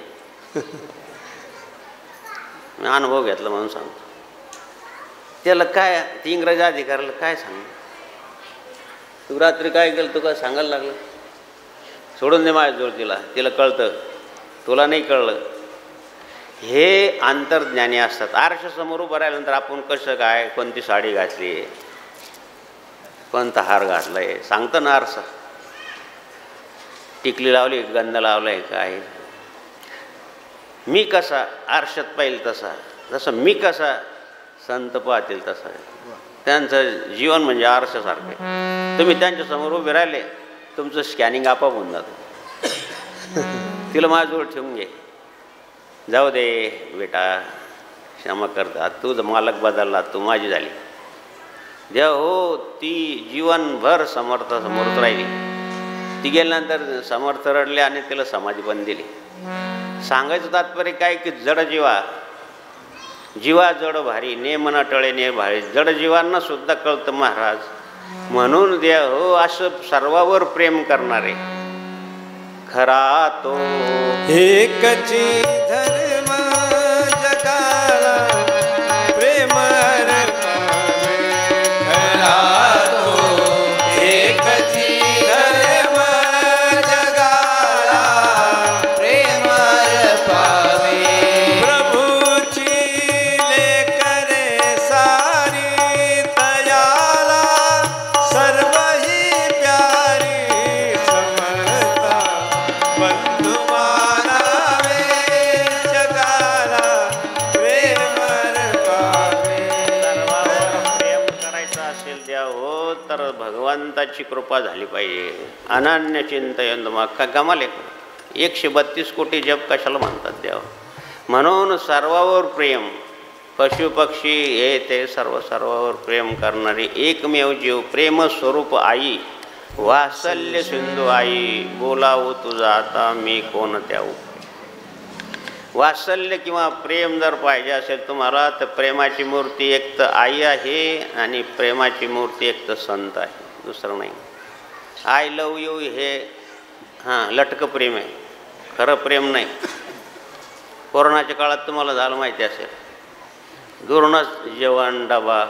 मी अनुभव घेतला म्हणून सांगतो. त्याला काय ती इंग्रजी अधिकाऱ्याला काय सांग तू रात्री काय केलं तू काय सांगायला लागलं. सोडून दे माझ्याजवळ तिला कळतं तुला नाही कळलं. हे अंतर्ज्ञानी असतात. आरशासमोर उभं राहिल्यानंतर आपण कसं काय कोणती साडी घातली कोणता हार घातला आहे सांगतं ना. आरसा टिकली लावली गंध लावला आहे काय. मी कसा आरशात पाहिल तसा जसं मी कसा संत पाहतील तसा. त्यांचं जीवन म्हणजे आरशासारखं आहे. तुम्ही त्यांच्यासमोर उभे राहिले तुमचं स्कॅनिंग आपोआप होऊन जातं. तिला माझ्याजवळ ठेवून घे. जाऊ दे बेटा क्षमा करता तू मालक बदलला तू माझी झाली. देव हो ती जीवनभर समर्थासमोरच राहिली. ती गेल्यानंतर समर्थ रडले आणि तिला समाधी पण दिली. सांगायचं तात्पर्य काय की जड जीवा जड भारी ने मना टळे ने भारी. जड जीवांना सुद्धा कळतं महाराज. म्हणून देव हो असं सर्वावर प्रेम करणारे खरा तो एकची धर्म जगाला प्रेम खरा तो. एकची धर्म जगाला प्रेम पावे. प्रभूची लेकरे सारी तयाला सर्व ही प्यारी समर्था बंधु मानावे जगाला प्रेम पावे. सर्वावर प्रेम करायचं असेल द्या हो तर भगवंताची कृपा झाली पाहिजे. अनन्य चिंतन मग का गमाले 132 कोटी जप कशाला म्हणतात द्यावं. म्हणून सर्वावर प्रेम पशुपक्षी हे ते सर्वावर प्रेम करणारी एकमेव जीव प्रेम स्वरूप आई वात्सल्य सिंधू आई. बोलावं तुझा आता मी कोणत्या वात्सल्य किंवा प्रेम जर पाहिजे असेल तुम्हाला तर प्रेमाची मूर्ती एक तर आई आहे आणि प्रेमाची मूर्ती एक तर संत आहे. दुसरं नाही. आय लव यू हे लटकं प्रेम आहे खरं प्रेम नाही. कोरोनाच्या काळात तुम्हाला झालं माहिती असेल दुरूनच जेवण डबा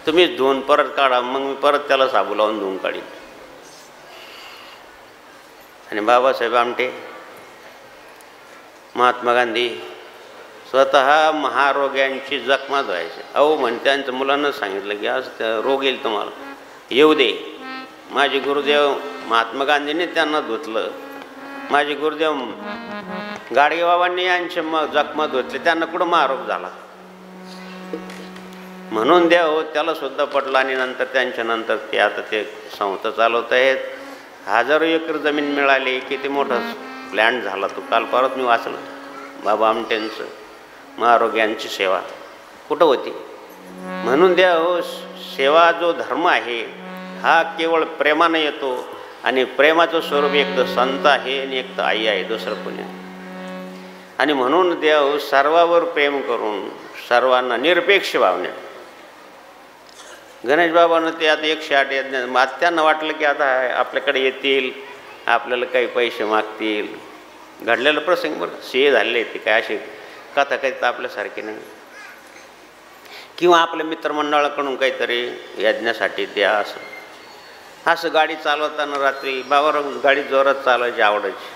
तुम्ही धुवून परत काढा मग मी परत त्याला साबू लावून धुवून काढीन. आणि बाबासाहेब आमटे, महात्मा गांधी स्वतः महारोग्यांची जखमा धुवायचे. अहो म्हणे त्यांच्या मुलांना सांगितलं की आज रोग येईल तुम्हाला, येऊ दे. माझे गुरुदेव महात्मा गांधींनी त्यांना धुतलं, माझे गुरुदेव गाडगेबाबांनी यांचे जखमा धुतले, त्यांना कुठं महारोग झाला. म्हणून देव त्याला सुद्धा पटलं आणि नंतर त्यांच्यानंतर ते आता ते संस्था चालवत आहेत. हजारो एकर जमीन मिळाली, किती मोठा प्लॅन झाला तो. काल परत मी वाचलं बाबा आमटेंचं महारोग्यांची सेवा कुठं होती. म्हणून देव सेवा जो धर्म आहे हा केवळ प्रेमानं येतो आणि प्रेमाचं स्वरूप एक तर संत आहे आणि एक तर आई आहे, दुसरं कोणी. आणि म्हणून देव सर्वावर प्रेम करून सर्वांना निरपेक्ष भावने. गणेश बाबांना ते आता 108 यज्ञ, त्यांना वाटलं की आता आपल्याकडे येतील, आपल्याला काही पैसे मागतील. घडलेलं प्रसंग बरं से झालेले ते काय असे कथा कधीत आपल्यासारखे नाही. किंवा आपल्या मित्रमंडळाकडून काहीतरी यज्ञासाठी द्या असं गाडी चालवताना रात्री बाबावर गाडी जोरात चालवायची आवडायची.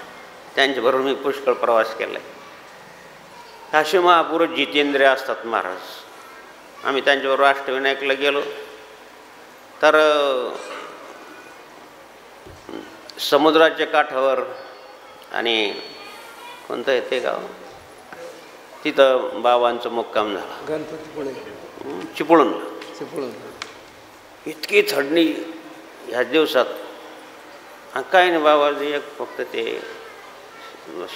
त्यांच्याबरोबर मी पुष्कळ प्रवास केला आहे. असे महापुरुष जितेंद्रिय असतात महाराज. आम्ही त्यांच्याबरोबर अष्टविनायकला गेलो तर समुद्राच्या काठावर आणि कोणतं आहे ते गाव, तिथं बाबांचं मुक्काम झाला. गणपतीपुळे चिपळूण. चिपळूण. इतकी थंडी ह्या दिवसात. काय नाही बाबा, एक फक्त ते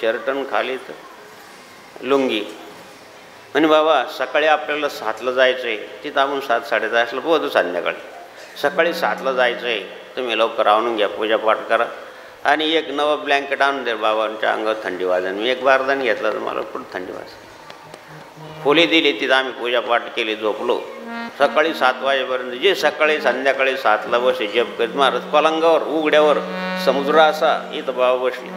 शर्टन खाली तर लुंगी. आणि बाबा सकाळी आपल्याला 7ला जायचं आहे, तिथं आपण 7-7:30ला पोहोचू. संध्याकाळी सकाळी 7ला जायचं आहे, तुम्ही लवकर आणून घ्या, पूजापाठ करा आणि एक नवं ब्लँकेट आणून दे. बाबांच्या अंगावर थंडी वाजन. मी एक बारदान घेतला तर मला कुठं थंडी वाज. खोली दिली, तिथं आम्ही पूजापाठ केली, झोपलो. सकाळी 7 वाजेपर्यंत जे सकाळी संध्याकाळी 7ला बसे जप करीत महाराज पलंगावर उघड्यावर समुद्र असा, इथं बाबा बसले.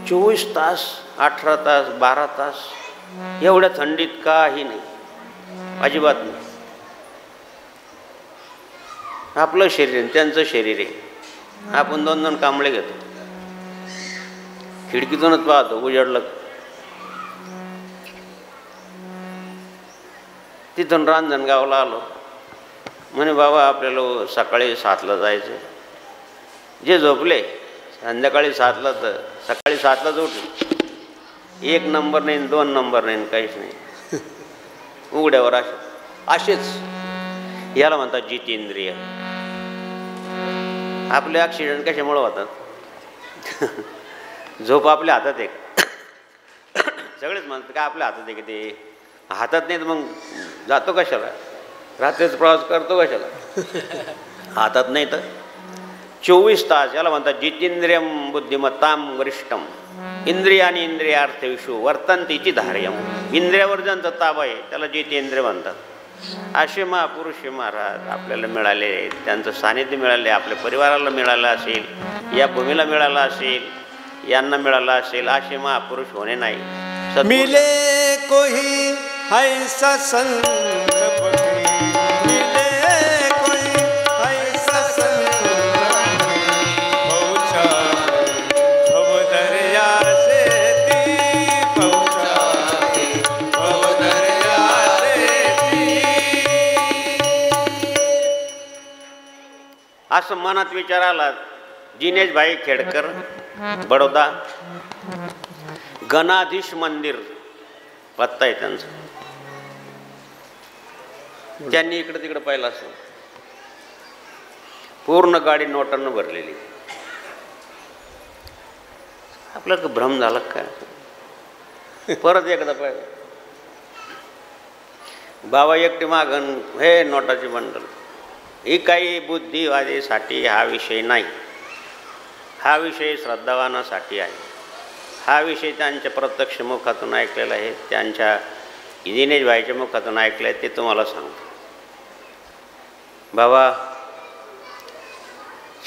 24 तास, 18 तास, 12 तास एवढ्या थंडीत काही नाही, अजिबात नाही. आपलं शरीर त्यांचं शरीर आहे. आपण 2-2 कांबळे घेतो, खिडकीतूनच पाहतो उजडलं. तिथून रांजणगावला आलो. म्हणे बाबा आपल्याला सकाळी 7ला जायचं. जे झोपले संध्याकाळी 7ला तर सकाळी 7लाच उठले. 1 नंबर नाही, 2 नंबर नाही, काहीच नाही. उघड्यावर असेच. याला म्हणतात जितेंद्रिय. आपले ॲक्सिडेंट कशामुळे होतात? झोप आपल्या हातात आहे. सगळेच म्हणतात का आपल्या हातात आहे की ते हातात नाही, तर मग जातो कशाला, रात्रीचा प्रवास करतो कशाला? हातात नाही तर 24 तास. याला म्हणतात जितेंद्रियम बुद्धिमत्ताम वरिष्ठम इंद्रियानी इंद्रियार्थेषु वर्तन्ते इति धार्यम. इंद्रियावर ज्यांचा ताबा आहे त्याला जितेंद्रिय म्हणतात. असे महापुरुष महाराज आपल्याला मिळाले, त्यांचं सानिध्य मिळाले, आपल्या परिवाराला मिळालं असेल, या भूमीला मिळालं असेल, यांना मिळालं असेल. असे महापुरुष होणे नाही. मिले कोई ऐसा संत मिले कोई ऐसा संत पहुँचा भव दरिया से ती पहुँचा भव दरिया से ती. असं मनात विचार आला. जिनेश भाई खेडकर, बडोदा, गणाधीश मंदिर पत्ता आहे त्यांचा. त्यांनी इकडे तिकडे पाहिलं असं. पूर्ण गाडी नोटांना भरलेली. आपल्याला भ्रम झाला काय? परत एकदा पाहिलं. बाबा एकटे मागण हे नोटाची बंडल. ही काही बुद्धिवादीसाठी हा विषय नाही. हा विषय श्रद्धावानासाठी आहे. हा विषय त्यांच्या प्रत्यक्ष मुखातून ऐकलेला आहे, त्यांच्या दिनेश भाईच्या मुखातून ऐकलं आहे. ते तुम्हाला सांगतो. बाबा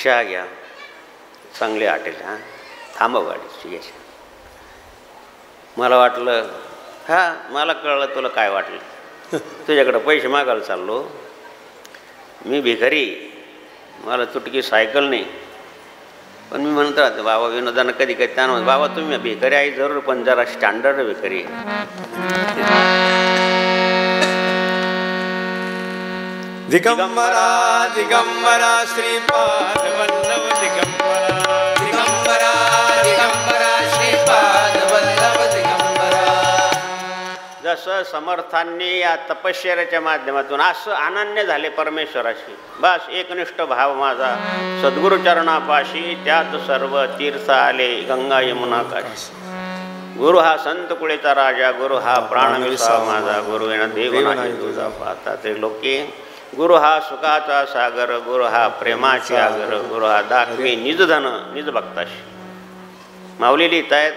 चहा घ्या, चांगले हॉटेल. हां थांबव गाडी घ्यायची. मला वाटलं मला कळलं तुला काय वाटलं. तुझ्याकडं पैसे मागायला चाललो. मी भिकारी, मला तुटकी सायकल नाही, पण मी म्हणत राहते बाबा विनोदानं कधी कधी त्यांना म्हणतो, बाबा तुम्ही भिकारी आहे जरूर पण जरा स्टँडर्ड भिकारी. दिगंबरा दिगंबरा श्रीपाद वल्लभ दिगंबरा दिगंबरा दिगंबरा श्रीपाद वल्लभ दिगंबरा. जसं समर्थांनी या तपश्चर्याच्या माध्यमातून असं अनन्य झाले परमेश्वराशी, बस एकनिष्ठ भाव माझा सद्गुरुचरणापाशी, त्यात सर्व तीर्थ आले गंगा यमुना काशी. गुरु हा संत कुळेचा राजा, गुरु हा प्राणविसावा माझा, गुरु येणं देव नाही तुझा पाहता ते लोके. गुरु हा सुखाचा सागर, गुरु हा प्रेमाचे आगर, गुरु हा दाखवे निज धन निज भक्ताशी. माऊली लिहित आहेत,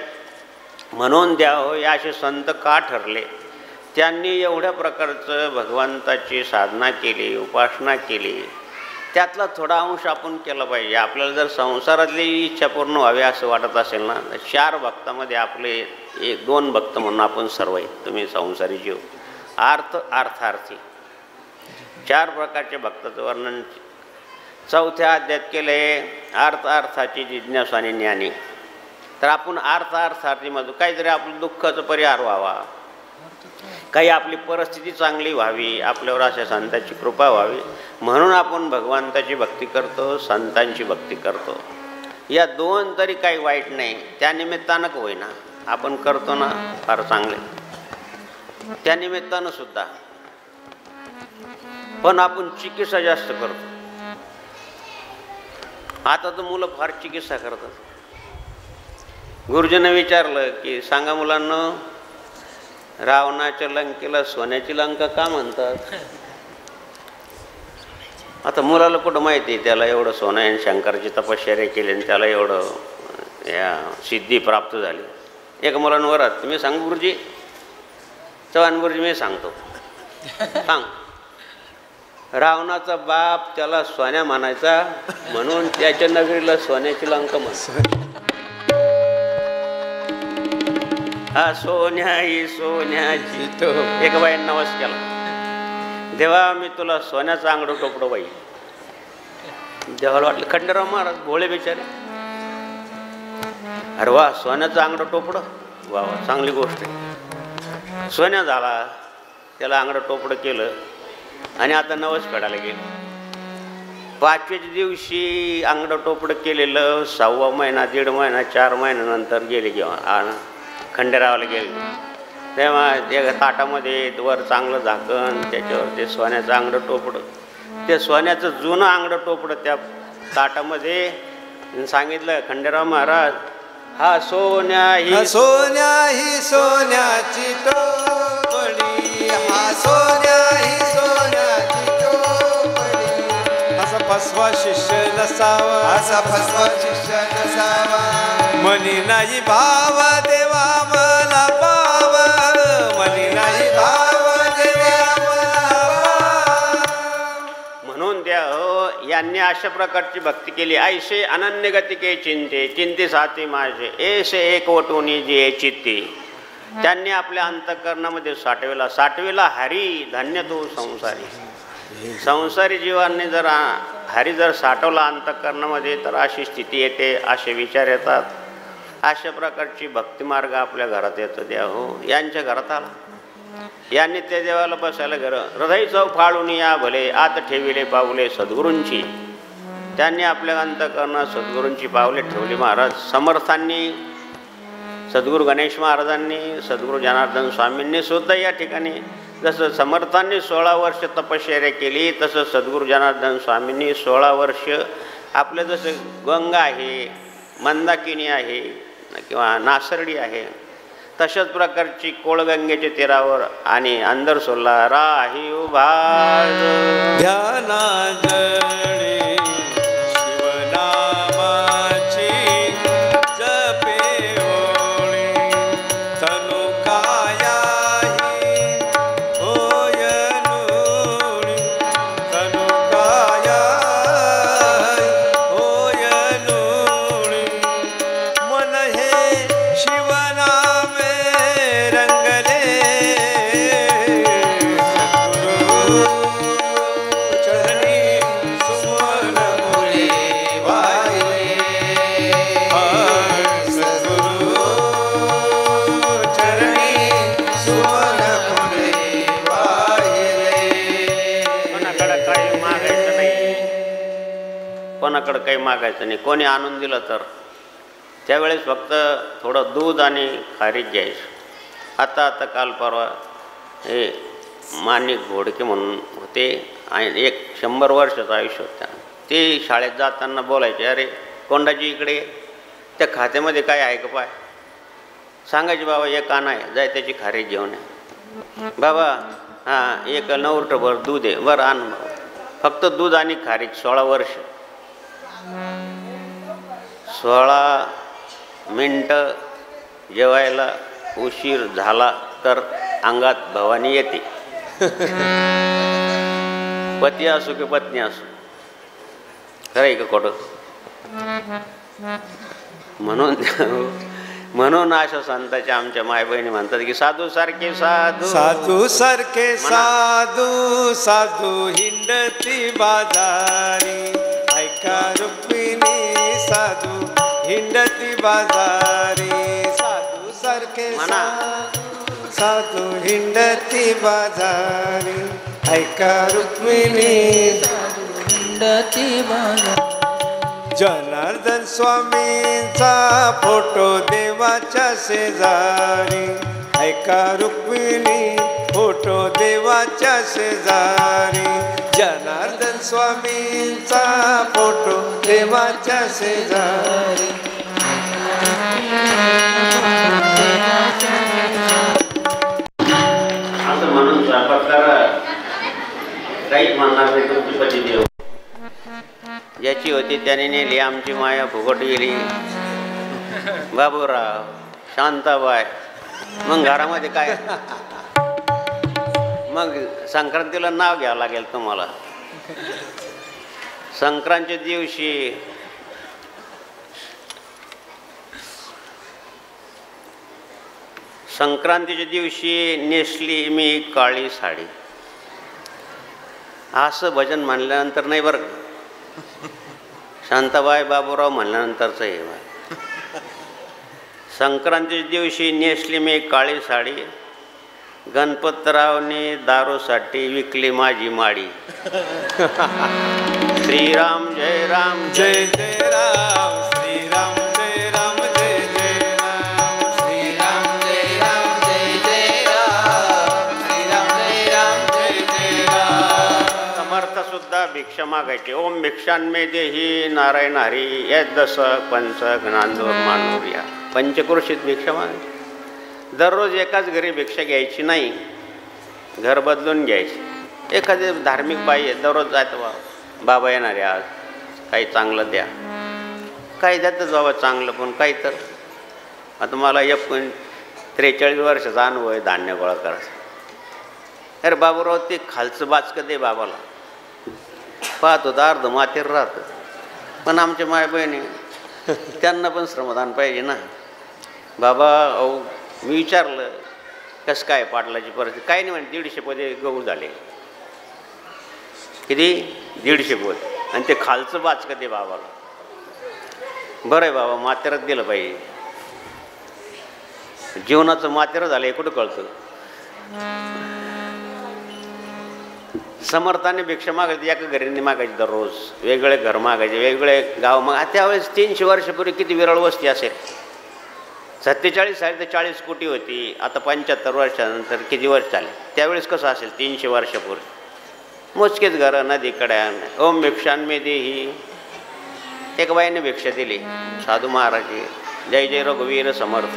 म्हणून द्या हो या असे संत का ठरले, त्यांनी एवढ्या प्रकारचं भगवंताची साधना केली, उपासना केली, त्यातला थोडा अंश आपण केला पाहिजे. आपल्याला जर संसारातली इच्छा पूर्ण व्हावी असं वाटत असेल ना, तर 4 भक्तामध्ये आपले 1-2 भक्त म्हणून आपण सर्व आहे. तुम्ही संसारी जीव, आर्थ अर्थार्थी, 4 प्रकारचे भक्ताचं वर्णन 4थ्या अध्यायात केले. अर्थ अर्थाची जिज्ञासा आणि ज्ञानी. तर आपण अर्थ अर्थार्थीमधून काहीतरी आपलं दुःखाचं परिहार व्हावा, काही आपली परिस्थिती चांगली व्हावी, आपल्यावर अशा संतांची कृपा व्हावी म्हणून आपण भगवंताची भक्ती करतो, संतांची भक्ती करतो. या 2 तरी काही वाईट नाही, त्या निमित्तानं होईना आपण करतो ना, फार चांगले त्या निमित्तानं सुद्धा. पण आपण चिकित्सा जास्त करतो. आता तर मुलं फार चिकित्सा करतात. गुरुजींना विचारलं की सांगा मुलांना, रावणाच्या लंकेला सोन्याची लंका का म्हणतात? आता मुलाला कुठं माहिती आहे त्याला एवढं सोनं आणि शंकराची तपश्चर्या केली आणि त्याला एवढं या सिद्धी प्राप्त झाली. एका मुलानं वरात, तुम्ही सांग गुरुजी. चव्हाण गुरुजी मी सांगतो. सांग. रावणाचा बाप त्याला सोन्या म्हणायचा म्हणून त्याच्या नगरीला सोन्याची लंका म्हणतात. हा सोन्या ही सोन्याची. एक बाईने नवस केला, देवा मी तुला सोन्याचं अंगडं टोपडं बाई. देवाला वाटलं खंडेराव महाराज भोळे बिचारे, अरे वा सोन्याचं अंगडं टोपडं, वा वा चांगली गोष्ट आहे. सोन्या झाला, त्याला अंगडं टोपडं केलं आणि आता नवस फेडायला गेलं. 5व्या दिवशी अंगडं टोपडं केलेलं 6वा महिना, 1.5 महिना, 4 महिन्यानंतर गेले किंवा खंडेरावाला गेले. तेव्हा त्या ताटामध्ये वर चांगलं झाकण, त्याच्यावर ते सोन्याचं अंगडं टोपडं, ते सोन्याचं जुनं अंगडं टोपडं त्या ताटामध्ये. सांगितलं खंडेराव महाराज, हा सोन्या ही सोन्याची टोपडी, हा सोन्या ही सोन्याची टोपडी. असा फसवा शिष्य नसावा, असा फसवा शिष्य नसावा. मनी नाही भाव देवा मला पाव, मनी नाही भाव देवा मला पाव. म्हणून त्या यांनी अशा प्रकारची भक्ती केली. ऐसे अनन्य गती के चिंते, चिंते साथी माझे ऐसे एकवटूनी जे चित्ती. त्यांनी आपल्या अंतःकरणामध्ये साठवेला हरी धन्य तो संसारी. संसारी जीवांनी जर हरी जर साठवला अंतःकरणामध्ये तर अशी स्थिती येते, असे विचार येतात. अशा प्रकारची भक्तिमार्ग आपल्या घरात येतो. द्या हो यांच्या घरात आला, यांनी त्या देवाला बसायला घर हृदय चौ फाळून या भले आत ठेविले पावले सद्गुरूंची. त्यांनी आपल्या अंतःकरणात सद्गुरूंची पावले ठेवली. महाराज समर्थांनी, सद्गुरू गणेश महाराजांनी, सद्गुरू जनार्दन स्वामींनी सुद्धा या ठिकाणी जसं समर्थांनी 16 वर्ष तपश्चर्या केली, तसं सद्गुरू जनार्दन स्वामींनी 16 वर्ष आपलं जसं गंगा आहे, मंदाकिनी आहे किंवा नासर्डी आहे, तशाच प्रकारची कोळगंगेच्या तीरावर आणि अंदरसोला राही उभा ध्यानाजळे शिवनामाची जपे ओळी. तनु कायाही होय नुळी, तनु कायाही होय नुळी. मन हे शिवनामे रंगले, सद्गुरु चरणी कोणाकडं काही मागायचं नाही. कोणी आणून दिलं तर त्यावेळेस फक्त थोडं दूध आणि खारीक घ्यायचं. आता काल परवा हे माणिक घोडके म्हणून होते आणि 100 वर्षाचं आयुष्य होतं. ते शाळेत जाताना बोलायचे, अरे कोंडाजी इकडे त्या खात्यामध्ये काय आहे का पाय. सांगायचे, बाबा एक आणा आहे, जाय त्याची खारीक घेऊन आहे. बाबा हां 1 नवरटभर दूध आहे, बरं आण. फक्त दूध आणि खारीक 16 वर्ष. 16 मिनटं जेवायला उशीर झाला तर अंगात भवानी येते. पती असो की पत्नी असो. खरं आहे का खोटं. म्हणून अशा संतांच्या आमच्या मायबहिणी म्हणतात की साधू सारखे साधू, साधू सारखे साधू, साधू हिंडती बाजारी. ऐका रुक्मिणी साधू हिंडती बाजारी. साधू सारखे साधू, साधू हिंडती बाजारी. ऐका रुक्मिणी साधू हिंडती बाजारी. जनार्दन स्वामींचा फोटो देवाच्या शेजारी. ऐका रुक्मिणी फोटो देवाच्या शेजारी. जनार्दन स्वामींचा फोटो देवाच्या शेजारी. असं म्हणून स्वयंपाक करा, काहीच म्हणणार नाही. तुमची पती देव ज्याची होती त्याने नेली आमची माया फुकट गेली. बाबूराव, शांताबाई, मग घरामध्ये काय. मग संक्रांतीला नाव घ्यावं लागेल तुम्हाला. संक्रांतीच्या दिवशी नेसली मी काळी साडी. असं भजन म्हणल्यानंतर नाही बरं. शांताबाई बाबूराव म्हणल्यानंतरचं हे. संक्रांतीच्या दिवशी नेसली मी काळी साडी. गणपतरावने दारूसाठी विकली माझी माडी. श्रीराम जय राम जय जय राम. श्रीराम जय राम जय जय राम. श्रीराम जय राम जय जय राम. श्रीराम जय राम जय जय राम. समर्थ सुद्धा भिक्षा मागायचे. ओम भिक्षान्मे देही नारायण हरी यदस पंच ज्ञानदोर मानूर्या. पंचक्रोशीत भिक्षा मागायची. दररोज एकाच घरी भिक्षा घ्यायची नाही, घर बदलून घ्यायची. एखादी धार्मिक बाई आहे, दररोज जायचं, बाबा येणार आहे आज, काही चांगलं द्या. काही द्यातच बाबा चांगलं, पण काही तर. आता मला 43 वर्षाचा अनुभव आहे धान्य गोळा करायचा. अरे बाबूराव ते खालचं बाचकं दे बाबाला. पाहतो तर अर्ध मातीर राहतं. पण आमच्या मायबहिणी त्यांना पण श्रमदान पाहिजे ना. बाबा अहो मी विचारलं कसं काय पाटलाची परिस्थिती. काही नाही म्हणे, 150 पोते गहू झाले. किती? 150 पोते. आणि ते खालचं बाचकं दे बाबाला. बरं आहे बाबा, मातेरच दिलं पाहिजे. जीवनाचं मातेर झालं हे कुठं कळतं. समर्थाने भिक्षा मागायची, एका घरी मागायची. दररोज वेगळे घर मागायचे, वेगळे गाव माग. त्यावेळेस 300 वर्षापूर्वी किती विरळ वस्ती असेल. 47 साली तर 40 कोटी होती. आता 75 वर्षानंतर किती वर्ष झाले. त्यावेळेस कसं असेल 300 वर्षापूर्वी. मोजकेच घरं नदीकडे. ओम भिक्षान्मे देही. एक बाईने भिक्षा दिली. साधू महाराज जय जय रघुवीर समर्थ.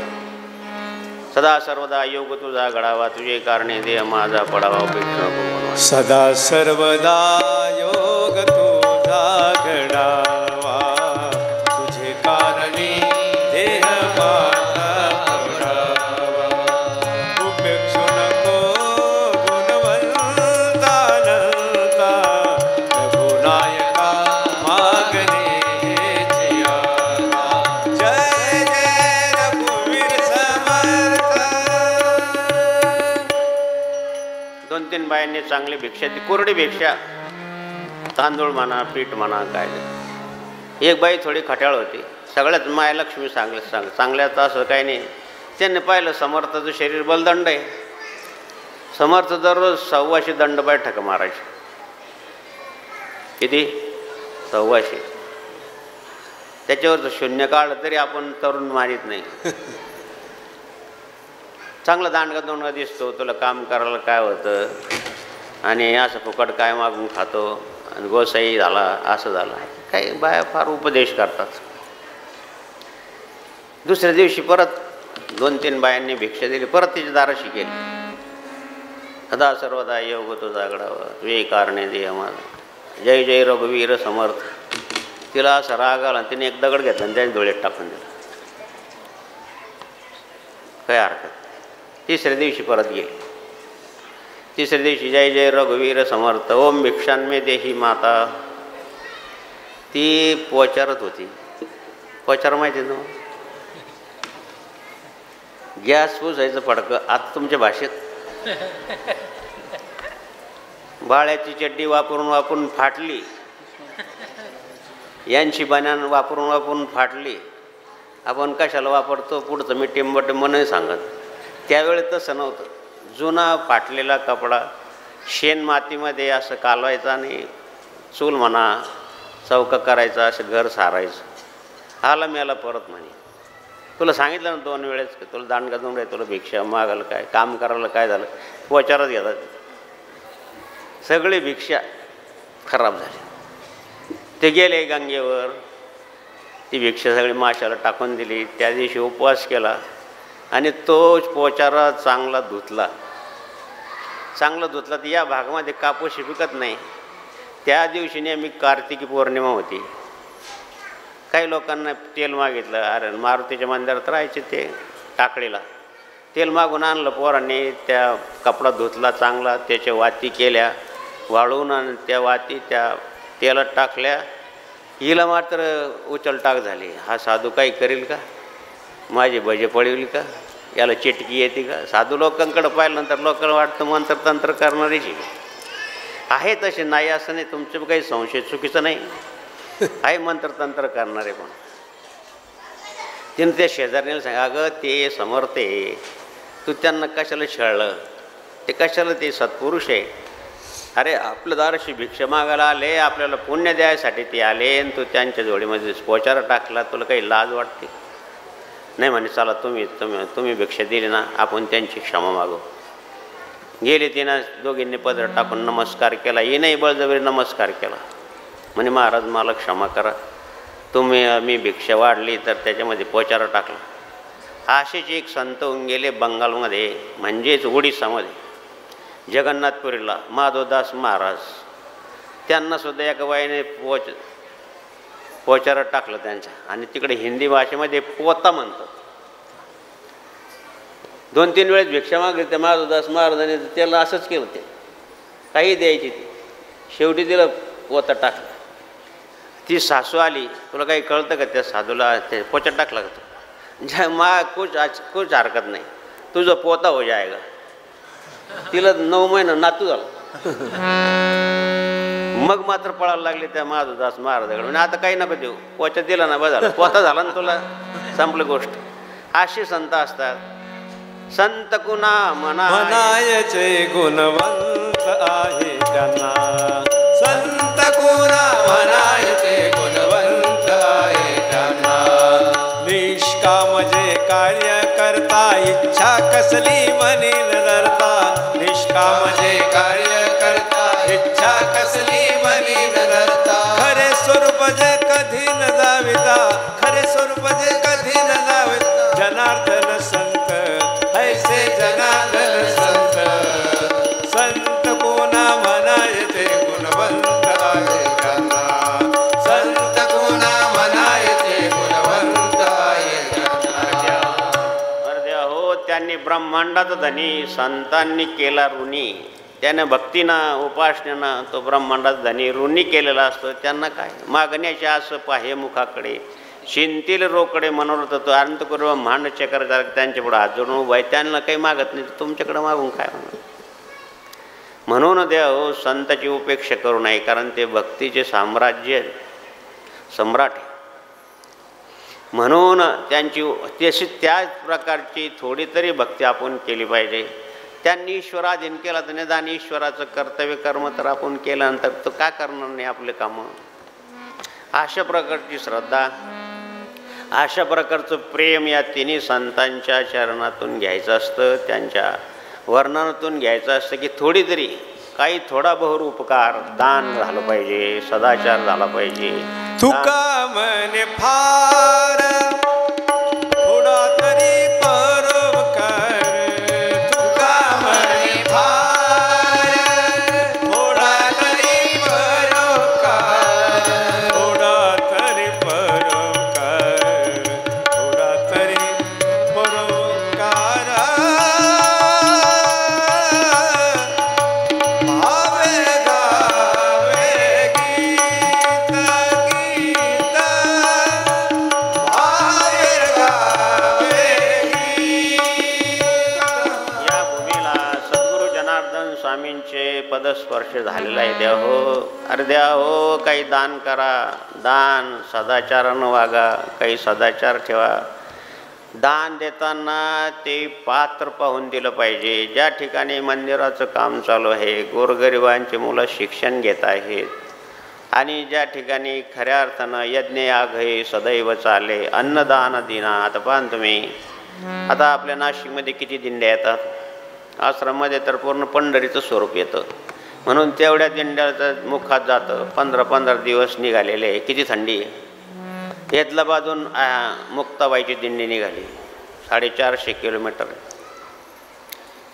सदा सर्वदा योग तुझा घडावा, तुझे कारणे देह माझा पडावा. भिक्षा सदा सर्वदा योग तुझा घडावा, तुझे कारणे देह माझा पडावा. उपेक्षू नको गुणवंता अनंता, रघुनायका मागणे जियाला. जय जय रघुवीर समर्थ. 2-3 बायांनी चांगली भिक्षा ती कोरडी भिक्षा, तांदूळ म्हणा पीठ म्हणा काय. एक बाई थोडी खट्याळ होती. सगळ्यात मायलक्ष्मी चांगल्याचं असं काही नाही. त्यांनी पाहिलं समर्थाचं शरीर बलदंड आहे. समर्थ दररोज 125 दंड बैठक मारायचे. किती? 125. त्याच्यावरचं शून्य काढलं तरी आपण तरुण मारित नाही. चांगला दांडगा दोंडगा दिसतो, तुला काम करायला काय होतं, आणि असं फुकट काय मागून खातो, आणि गोसाई झाला असं झालं. काही बाया फार उपदेश करतात. दुसऱ्या दिवशी परत 2-3 बायांनी भिक्षा दिली, परत तिची दाराशी केली. सदा सर्वदा योग तुझा गडावा, वे कारणे दे माझा, जय जय रघुवीर समर्थ. तिला असा राग आला, तिने एक दगड घेतला आणि त्याने डोळ्यात टाकून दिला. काय हरकत. तिसऱ्या दिवशी परत गेली. तिसऱ्या दिवशी जय जय रघुवीर समर्थ, ओम भिक्षान्मे देही माता. ती पोचारत होती. पोचार माहिती ना, गॅस पुसायचं फडकं. आता तुमच्या भाषेत बाळ्याची चड्डी वापरून वापरून फाटली, यांची बन्यान वापरून वापरून फाटली. आपण कशाला वापरतो पुढचं मी टिंबटिंब नाही सांगत. त्यावेळी तसं नव्हतं. जुना फाटलेला कपडा शेण मातीमध्ये असं कालवायचा आणि चूल म्हणा चौका करायचा, असं घर सारायचं. आला मेला परत म्हणे. तुला सांगितलं ना 2 वेळेस की तुला दांडगा दोंड आहे, तुला भिक्षा मागायला काय, काम करायला काय झालं. पोचारच घेतात. सगळी भिक्षा खराब झाली. ते गेले गंगेवर. ती भिक्षा सगळी माशाला टाकून दिली. त्या दिवशी उपवास केला आणि तो पोचारा चांगला धुतला. चांगला धुतला तर या भागामध्ये कापूस पिकत नाही. त्या दिवशी नेहमी कार्तिकी पौर्णिमा होती. काही लोकांना तेल मागितलं. अरे मारुतीच्या मंदिरात राहायचे ते टाकळीला. तेल मागून आणलं पोरांनी. त्या कपडा धुतला चांगला, त्याच्या वाती केल्या वाळून, आणि त्या वाती त्या तेलात टाकल्या. हिला मात्र उचलटाक झाली. हा साधू काही करील का, माझी भजे पळवली का, याला चिटकी येते का. साधू लोकांकडे पाहिल्यानंतर लोकांना वाटतं मंत्र तंत्र करणारीच आहे. तसे नाही असं नाही, तुमचं काही संशय चुकीचं नाही आहे. मंत्र तंत्र करणारे पण. तिनं त्या शेजाऱ्याला सांग, अगं ते समर्थ आहे, तू त्यांना कशाला छळलं, ते कशाला, ते सत्पुरुष आहे. अरे आपल्या दाराशी भिक्षा मागायला आले, आपल्याला पुण्य द्यायसाठी ते आले, आणि तू त्यांच्या जोडीमध्ये पोचारा टाकला, तुला काही लाज वाटते. नाही म्हणे, चला तुम्ही भिक्षा दिली ना, आपण त्यांची क्षमा मागू. गेली. तिनं दोघींनी पदर टाकून नमस्कार केला. हिनंही बळजबरी नमस्कार केला. म्हणे महाराज मला क्षमा करा, मी भिक्षा वाढली तर त्याच्यामध्ये पोचारा टाकला. असेच एक संत होऊन गेले बंगालमध्ये, म्हणजेच ओडिसामध्ये, जगन्नाथपुरीला माधवदास महाराज. त्यांनासुद्धा एका बाईने पोचारा टाकलं त्यांच्या, आणि तिकडे हिंदी भाषेमध्ये पोता म्हणतात. 2-3 वेळेस भिक्षा मागली त्या माधवदास महाराजांनी. त्याला असंच केलं, ते काही द्यायची ती. शेवटी तिला पोता टाकला. ती सासू आली. तुला काही कळतं का त्या साधूला ते पोचा टाकला का तू. कुछ हरकत नाही, तुझं पोता हो जायगा. तिला 9 महिना नातू झाला. मग मात्र पळायला लागले त्या माधवदास महाराजाकडे. म्हणजे आता काही नको देऊ, पोचा दिला ना, बस झालं, पोता झाला ना तुला, संपली गोष्ट. असे संत असतात. संत कुणा म्हणायचे गुणवंत आहे त्यांना, संत कुणा म्हणायचे गुणवंत आहे त्यांना. निष्काम जे कार्य करता, इच्छा कसली मनी न धरता. निष्काम जे कार्य करता, इच्छा कसली मनी न धरता. खरे स्वरूप जे कधी न जाविता, खरे स्वरूप जे कधी न जाविता. जनार्दन संत ऐसे जनार्दन संत, संत कोणा म्हणायचे गुणवंत आहे त्यांना. संत कोणा म्हणायचे गुणवंत आहे त्यांना. अर्ध्या हो, त्यांनी ब्रह्मांडाचा धनी संतांनी केला ऋणी. त्यानं भक्तीनं उपासनेनं तो ब्रह्मांडाचा धनी ऋणी केलेला असतो. त्यांना काय मागण्याचे असं पाहे मुखाकडे, चिंतील रोकडे मनोरथ तो अनंत करू भांड चक्र त्यांच्या पुढे हात जोडून उभा आहे. त्यांना काही मागत नाही, तुमच्याकडे मागून काय म्हणून. म्हणून द्या हो, संताची उपेक्षा करू नये, कारण ते भक्तीचे सम्राट आहे. म्हणून तशी त्याच प्रकारची थोडी तरी भक्ती आपण केली पाहिजे. त्यांनी ईश्वराधीन केला तर निदान ईश्वराचं कर्तव्य कर्म तर आपण केल्यानंतर तो का करणार नाही आपले कामं. अशा प्रकारची श्रद्धा अशा प्रकारचं प्रेम या तिन्ही संतांच्या चरणातून घ्यायचं असतं, त्यांच्या वर्णनातून घ्यायचं असतं की थोडी तरी काही थोडा बहुर उपकार दान झालं पाहिजे, सदाचार झाला पाहिजे. तुका म्हणे फार थोडा तरी परोपकार, तुका म्हणे फार थोडा तरी परोपकार, थोडा तरी परोपकार, थोडा तरी परोपकार. भावे गावे गीत गीत, बाहेर गावे गीत. या भूमीला सद्गुरू जनार्दन स्वामींचे पदस्पर्श झालेला आहे. द्या हो, अरे द्या हो, काही दान करा, दान सदाचारानं वागा, काही सदाचार ठेवा. दान देताना ते पात्र पाहून दिलं पाहिजे. ज्या ठिकाणी मंदिराचं काम चालू आहे, गोरगरिबांची मुलं शिक्षण घेत आहेत आणि ज्या ठिकाणी खऱ्या अर्थानं यज्ञयाग हे सदैव चाले, अन्नदान दिना. आता पाहा ना तुम्ही, आता आपल्या नाशिकमध्ये किती दिंड्या येतात, आश्रममध्ये तर पूर्ण पंढरीचं स्वरूप येतं, म्हणून तेवढ्या दिंड्याचं मुखात जातं. 15-15 दिवस निघालेले, किती थंडी आहे. येदलाबादून मुक्ताबाईची दिंडी निघाली, 450 किलोमीटर.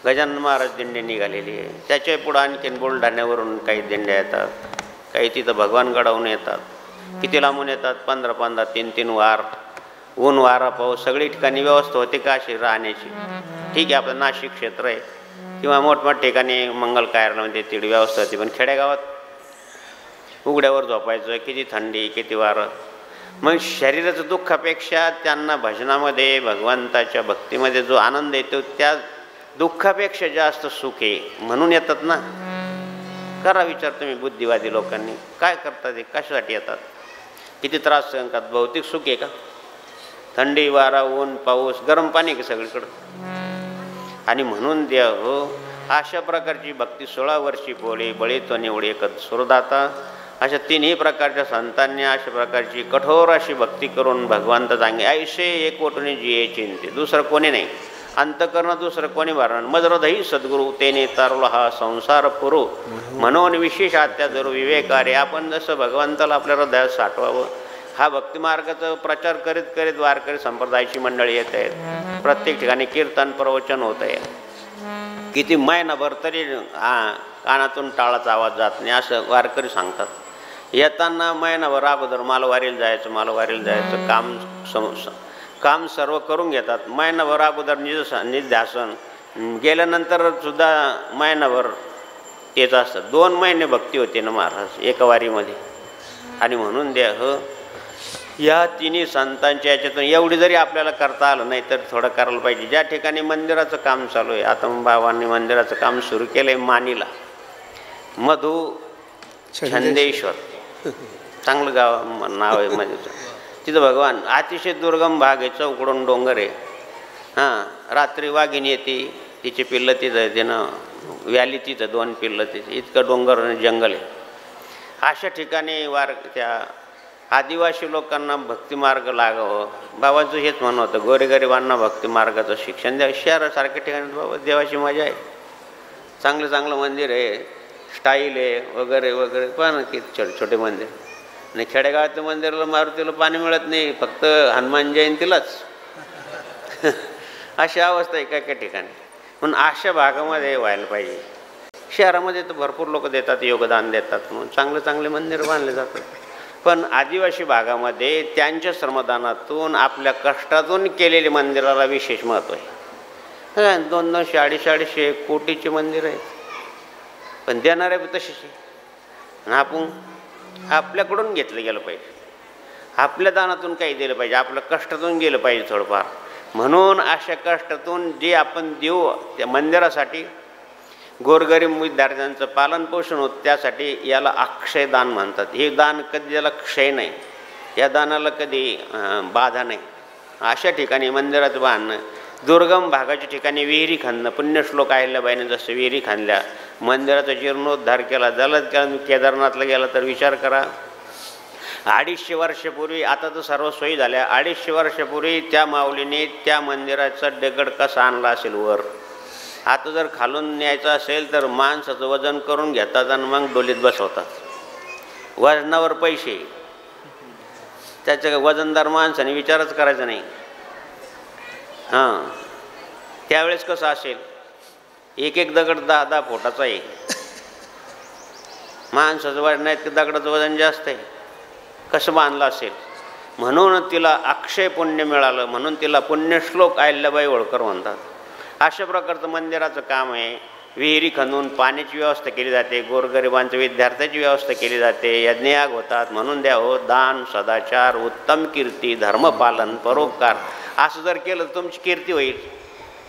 गजानन महाराज दिंडी निघालेली आहे. त्याच्या पुढं आणखीन बुलढाण्यावरून काही दिंड्या येतात, काही तिथं भगवानगडाहून येतात. किती लांबून येतात, 15-15, 3-3 वार, ऊन वारा पाऊस, सगळी ठिकाणी व्यवस्था होते का अशी राहण्याची. ठीक आहे, आपलं नाशिक क्षेत्र आहे किंवा मोठमोठ्या ठिकाणी मंगल कार्यालयामध्ये तिथे व्यवस्था होती, पण खेडेगावात उघड्यावर झोपायचं, किती थंडी, किती वारं. मग शरीराचं दुःखापेक्षा त्यांना भजनामध्ये, भगवंताच्या भक्तीमध्ये जो आनंद येतो त्या दुःखापेक्षा जास्त सुख आहे, म्हणून येतात ना. करा विचार तुम्ही बुद्धिवादी लोकांनी, काय करतात ते, कशासाठी येतात, किती त्रास सहन करतात. भौतिक सुख आहे का? थंडी वारा ऊन पाऊस गरम पाणी का सगळीकडं. आणि म्हणून द्या हो, अशा प्रकारची भक्ती 16 वर्षी पोळी बळीतो निवडी एकच सुरदाता. अशा तिन्ही प्रकारच्या संतांनी अशा प्रकारची कठोर अशी भक्ती करून भगवंत सांगे ऐसे एकवटून जिये चिंते. दुसरं कोणी नाही, अंतकरण दुसरं कोणी भरणार. मजरधही सद्गुरू तेने तारला हा संसार पुरू, म्हणून विशेष आत्या जरूर विवेकारे. आपण जसं भगवंताला आपल्या हृदयात साठवावं, हा भक्तिमार्गाचा प्रचार करीत करीत वारकरी संप्रदायाची मंडळी येत आहेत. प्रत्येक ठिकाणी कीर्तन प्रवचन होत आहे. किती महिनाभर तरी कानातून टाळाचा आवाज जात नाही असं वारकरी सांगतात. येताना महिनाभर अगोदर मालवारीला जायचं, मालवारीला जायचं, काम सर्व करून घेतात. महिनाभर अगोदर निध्यासन, गेल्यानंतर सुद्धा महिनाभर तेच असतं. 2 महिने भक्ती होते ना महाराज एका वारीमध्ये. आणि म्हणून द्या हो, या तिन्ही संतांच्या याच्यातून एवढी जरी आपल्याला करता आलं नाही तर थोडं करायला पाहिजे. ज्या ठिकाणी मंदिराचं काम चालू आहे, आता बाबांनी मंदिराचं काम सुरू केलं आहे मानीला, मधु छंदेश्वर, चांगलं गाव नाव आहे म्हणजे. तिथं भगवान अतिशय दुर्गम भाग आहे, चौकडून डोंगर आहे. हां, रात्री वाघिणी येते, तिची पिल्लं तिथं, तिनं व्याली तिथं 2 पिल्लं तिथे, इतकं डोंगर आणि जंगल आहे. अशा ठिकाणी त्या आदिवासी लोकांना भक्तिमार्ग लागावं. बाबाचं हेच म्हणणं होतं, गोरेगरिबांना भक्तिमार्गाचं शिक्षण द्या. शहरासारख्या ठिकाणी बाबा देवाची मजा आहे, चांगलं चांगलं मंदिर आहे, स्टाईल आहे वगैरे वगैरे. पण किती छोटे छोटे मंदिर. आणि खेडेगावातल्या मंदिराला मारुतीला पाणी मिळत नाही, फक्त हनुमान जयंतीलाच. अशी अवस्था आहे काय काय ठिकाणी. म्हणून अशा भागामध्ये व्हायला पाहिजे. शहरामध्ये तर भरपूर लोक देतात, योगदान देतात, म्हणून चांगले चांगले मंदिर बांधले जातात. पण आदिवासी भागामध्ये त्यांच्या श्रमदानातून, आपल्या कष्टातून केलेले मंदिराला विशेष महत्त्व आहे. 200, 250 कोटीचे मंदिर आहेत, पण देणारे तसेच आहे. आणि आपण आपल्याकडून घेतलं गेलं पाहिजे, आपल्या दानातून काही दिलं पाहिजे, आपल्या कष्टातून गेलं पाहिजे थोडंफार. म्हणून अशा कष्टातून जे आपण देऊ त्या मंदिरासाठी, गोरगरीब विद्यार्थ्यांचं पालनपोषण होतं, त्यासाठी याला अक्षय दान म्हणतात. हे दान कधी याला क्षय नाही, या दानाला कधी बाधा नाही. अशा ठिकाणी मंदिराचं बांधणं, दुर्गम भागाच्या ठिकाणी विहिरी खणणं. पुण्यश्लोक अहिल्याबाईने जसं विहिरी खणल्या, मंदिराचा जीर्णोद्धार केला, जलद केला. केदारनाथला गेला तर विचार करा, 250 वर्षापूर्वी, आता तर सर्व सोयी झाल्या, 250 वर्षापूर्वी त्या माऊलीने त्या मंदिराचा दगड कसा आणला असेल वर. आता जर खालून न्यायचं असेल तर माणसाचं वजन करून घेतात आणि मग डोलीत बसवतात. वजनावर पैसे. त्याच्या वजनदार माणसाने विचारच करायचा नाही. हां, त्यावेळेस कसं असेल, एक एक दगड 10-10 फुटाचा आहे. माणसाचं वजन नाही, ते दगडाचं वजन जास्त आहे. कसं बांधलं असेल. म्हणून तिला अक्षय पुण्य मिळालं, म्हणून तिला पुण्यश्लोक अहिल्याबाई होळकर म्हणतात. अशा प्रकारचं मंदिराचं काम आहे. विहिरी खणून पाण्याची व्यवस्था केली जाते, गोरगरिबांच्या विद्यार्थ्याची व्यवस्था केली जाते, यज्ञयाग होतात. म्हणून द्यावं दान, सदाचार, उत्तम कीर्ती, धर्मपालन, परोपकार. असं जर केलं तर तुमची कीर्ती होईल.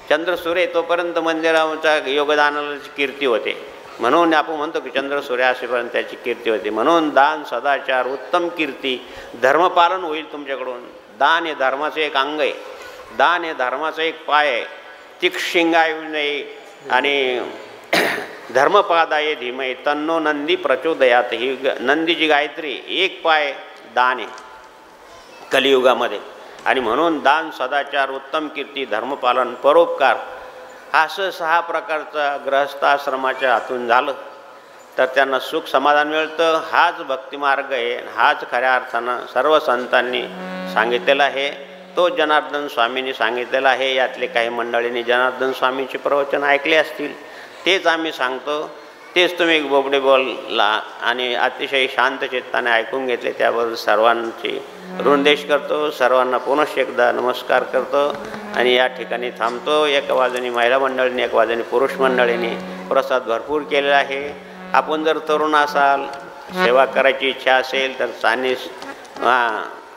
चंद्रसूर्य तोपर्यंत मंदिराच्या योगदानाला कीर्ती होते. म्हणून आपण म्हणतो की चंद्रसूर्य असेपर्यंत त्याची कीर्ती होते. म्हणून दान, सदाचार, उत्तम कीर्ती, धर्मपालन होईल तुमच्याकडून. दान हे धर्माचं एक अंग आहे. दान हे धर्माचा एक पाय आहे. तिक्षिंगाय नाही आणि धर्मपादाय धीमय तन्नो नंदी प्रचोदयात. ही नंदीची गायत्री एक पाय दान आहे कलियुगामध्ये. आणि म्हणून दान, सदाचार, उत्तम कीर्ती, धर्मपालन, परोपकार असं 6 प्रकारचा गृहस्थाश्रमाच्या हातून झालं तर त्यांना सुख समाधान मिळतं. हाच भक्तिमार्ग आहे. हाच खऱ्या अर्थानं सर्व संतांनी सांगितलेला आहे. तो जनार्दन स्वामींनी सांगितलेला आहे. यातले काही मंडळींनी जनार्दन स्वामींचे प्रवचन ऐकले असतील, तेच आम्ही सांगतो. तेच तुम्ही बोबडे बोलला आणि अतिशय शांत चित्ताने ऐकून घेतले, त्याबद्दल सर्वांची ऋणदेश करतो. सर्वांना पुनश्च एकदा नमस्कार करतो आणि या ठिकाणी थांबतो. एका बाजूने महिला मंडळींनी, एका बाजूने पुरुष मंडळींनी प्रसाद भरपूर केलेला आहे. आपण जर तरुण असाल, सेवा करायची इच्छा असेल तर चानीस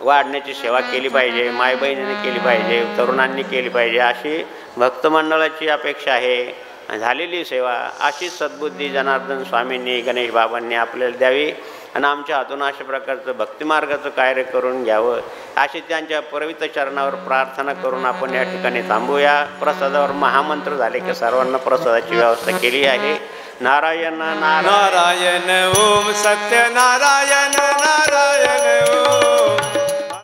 वाढण्याची सेवा केली पाहिजे, मायबहिणीने केली पाहिजे, तरुणांनी केली पाहिजे, अशी भक्तमंडळाची अपेक्षा आहे. झालेली सेवा अशीच सद्बुद्धी जनार्दन स्वामींनी, गणेश बाबांनी आपल्याला द्यावी आणि आमच्या हातून अशा प्रकारचं भक्तिमार्गाचं कार्य करून घ्यावं अशी त्यांच्या पवित्र चरणावर प्रार्थना करून आपण या ठिकाणी थांबूया. प्रसादावर महामंत्र झाले की सर्वांना प्रसादाची व्यवस्था केली आहे. नारायण नारायण नारायण ओम सत्य नारायण नारायण.